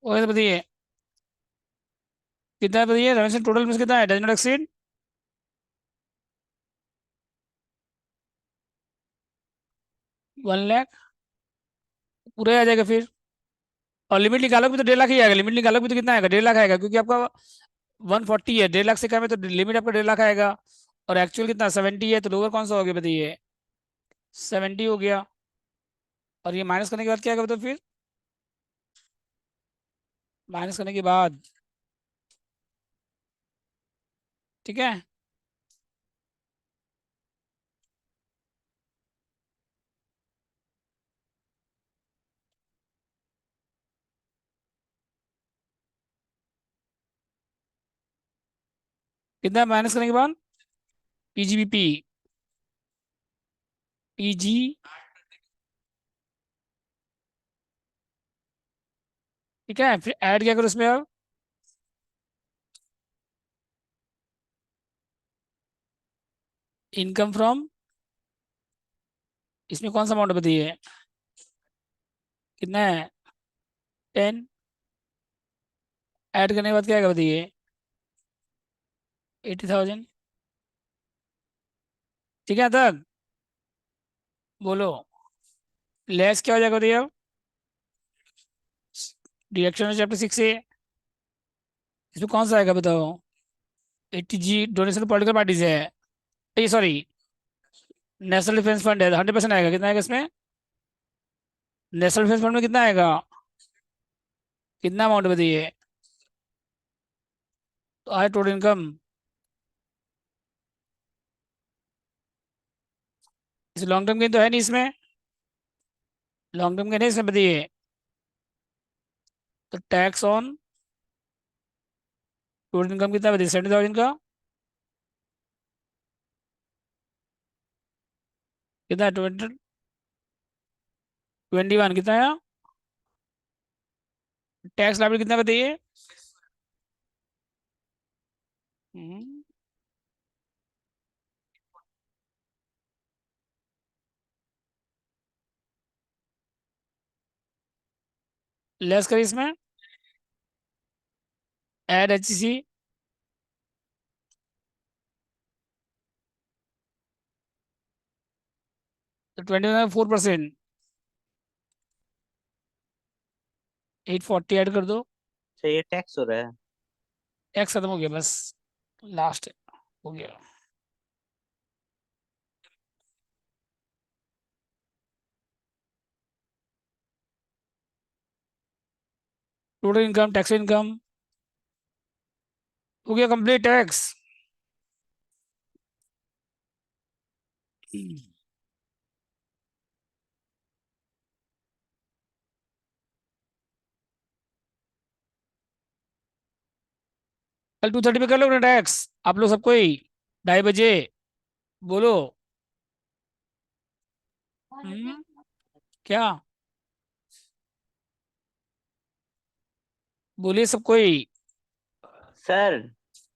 ओके तो बताइए। कितना है बताइए, रेमेंशन टोटल में कितना है, डज नॉट एक्सीड। 1 लाख पूरा आ जाएगा फिर। और लिमिट निकालोगे भी तो 1.5 लाख ही आएगा, लिमिट निकालोगे भी तो कितना आएगा, 1.5 लाख आएगा, क्योंकि आपका 140 है, 1.5 लाख से कम है तो लिमिट आपका 1.5 लाख आएगा। और एक्चुअल कितना 70 है, तो लोअर कौन सा हो गया बताइए। 70 हो गया। और ये माइनस करने के बाद क्या आएगा बताओ फिर। माइनस करने के बाद, ठीक है। कितना माइनस करने के बाद। पीजीबीपी। पीजी। ठीक है, फिर ऐड क्या करो इसमें अब। इनकम फ्रॉम, इसमें कौन सा अमाउंट बताइए। कितना है। 10। ऐड करने के बाद क्या आएगा बताइए। 80,000। ठीक है तक। बोलो। लेस क्या हो जाएगा बताइए अब। डिडक्शन चैप्टर 6 से। इसमें कौन सा आएगा बताओ। 80 जी डोनेशन पॉलिटिकल पार्टी से है। ये सॉरी, नेशनल डिफेंस फंड है, 100% आएगा, कितना आएगा इसमें? नेशनल डिफेंस फंड में कितना आएगा? कितना अमाउंट बताइए? तो आए टोटल इनकम, इस लॉन्ग टर्म गेन तो है नहीं इसमें, लॉन्ग टर्म गेन है इसमें, बताइए। तो टैक्स ऑन टोटल इनकम कितना बताइए, 70,000 का कितना? 21 कितना है? टैक्स लाइबिलिटी कितना बताइए? लेस करिए इसमें, एड HEC, तो 21 4%, 840 ऐड कर दो। अच्छा ये टैक्स हो रहा है। टैक्स खत्म हो गया बस, लास्ट हो गया। टोटल इनकम, टैक्स इनकम हो गया कंप्लीट टैक्स। कल 2:30 पे कर लो ना टैक्स, आप लोग सबको ही 2:30 बजे, बोलो। क्या? बोलिए सबको ही, सर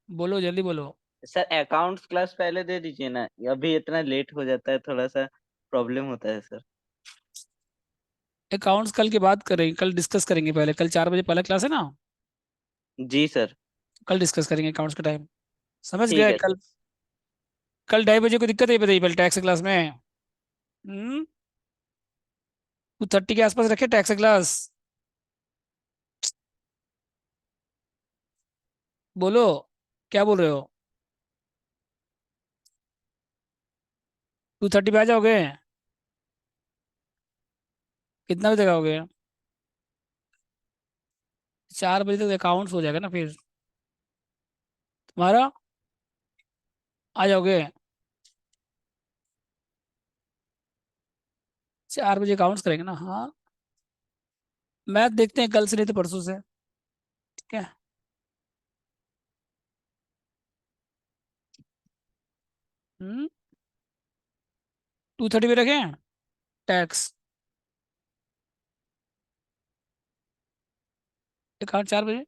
बोलो जल्दी बोलो। सर अकाउंट्स क्लास पहले दे दीजिए ना, अभी इतना लेट हो जाता है, थोड़ा सा प्रॉब्लम होता है सर। अकाउंट्स कल की बात करेंगे, कल डिस्कस करेंगे, पहले कल 4 बजे पहला क्लास है ना, जी सर। कल डिस्कस करेंगे अकाउंट्स का टाइम। समझ ठीक गए? है कल, सर। कल 2:30 बजे को दिक्कत है बताइए पहले टैक्स क्लास में। 2:30 के आसपास रखे टैक्स क्लास, बोलो, क्या बोल रहे हो? 2:30 पे आ जाओगे? कितना बजे तक आओगे? 4 बजे तक अकाउंट्स हो जाएगा ना फिर तुम्हारा, आ जाओगे? 4 बजे अकाउंट्स करेंगे ना, हाँ। मैथ देखते हैं कल से, नहीं तो परसों से, ठीक है। 2:30 पे रखें टैक्स, अकाउंट 4 बजे।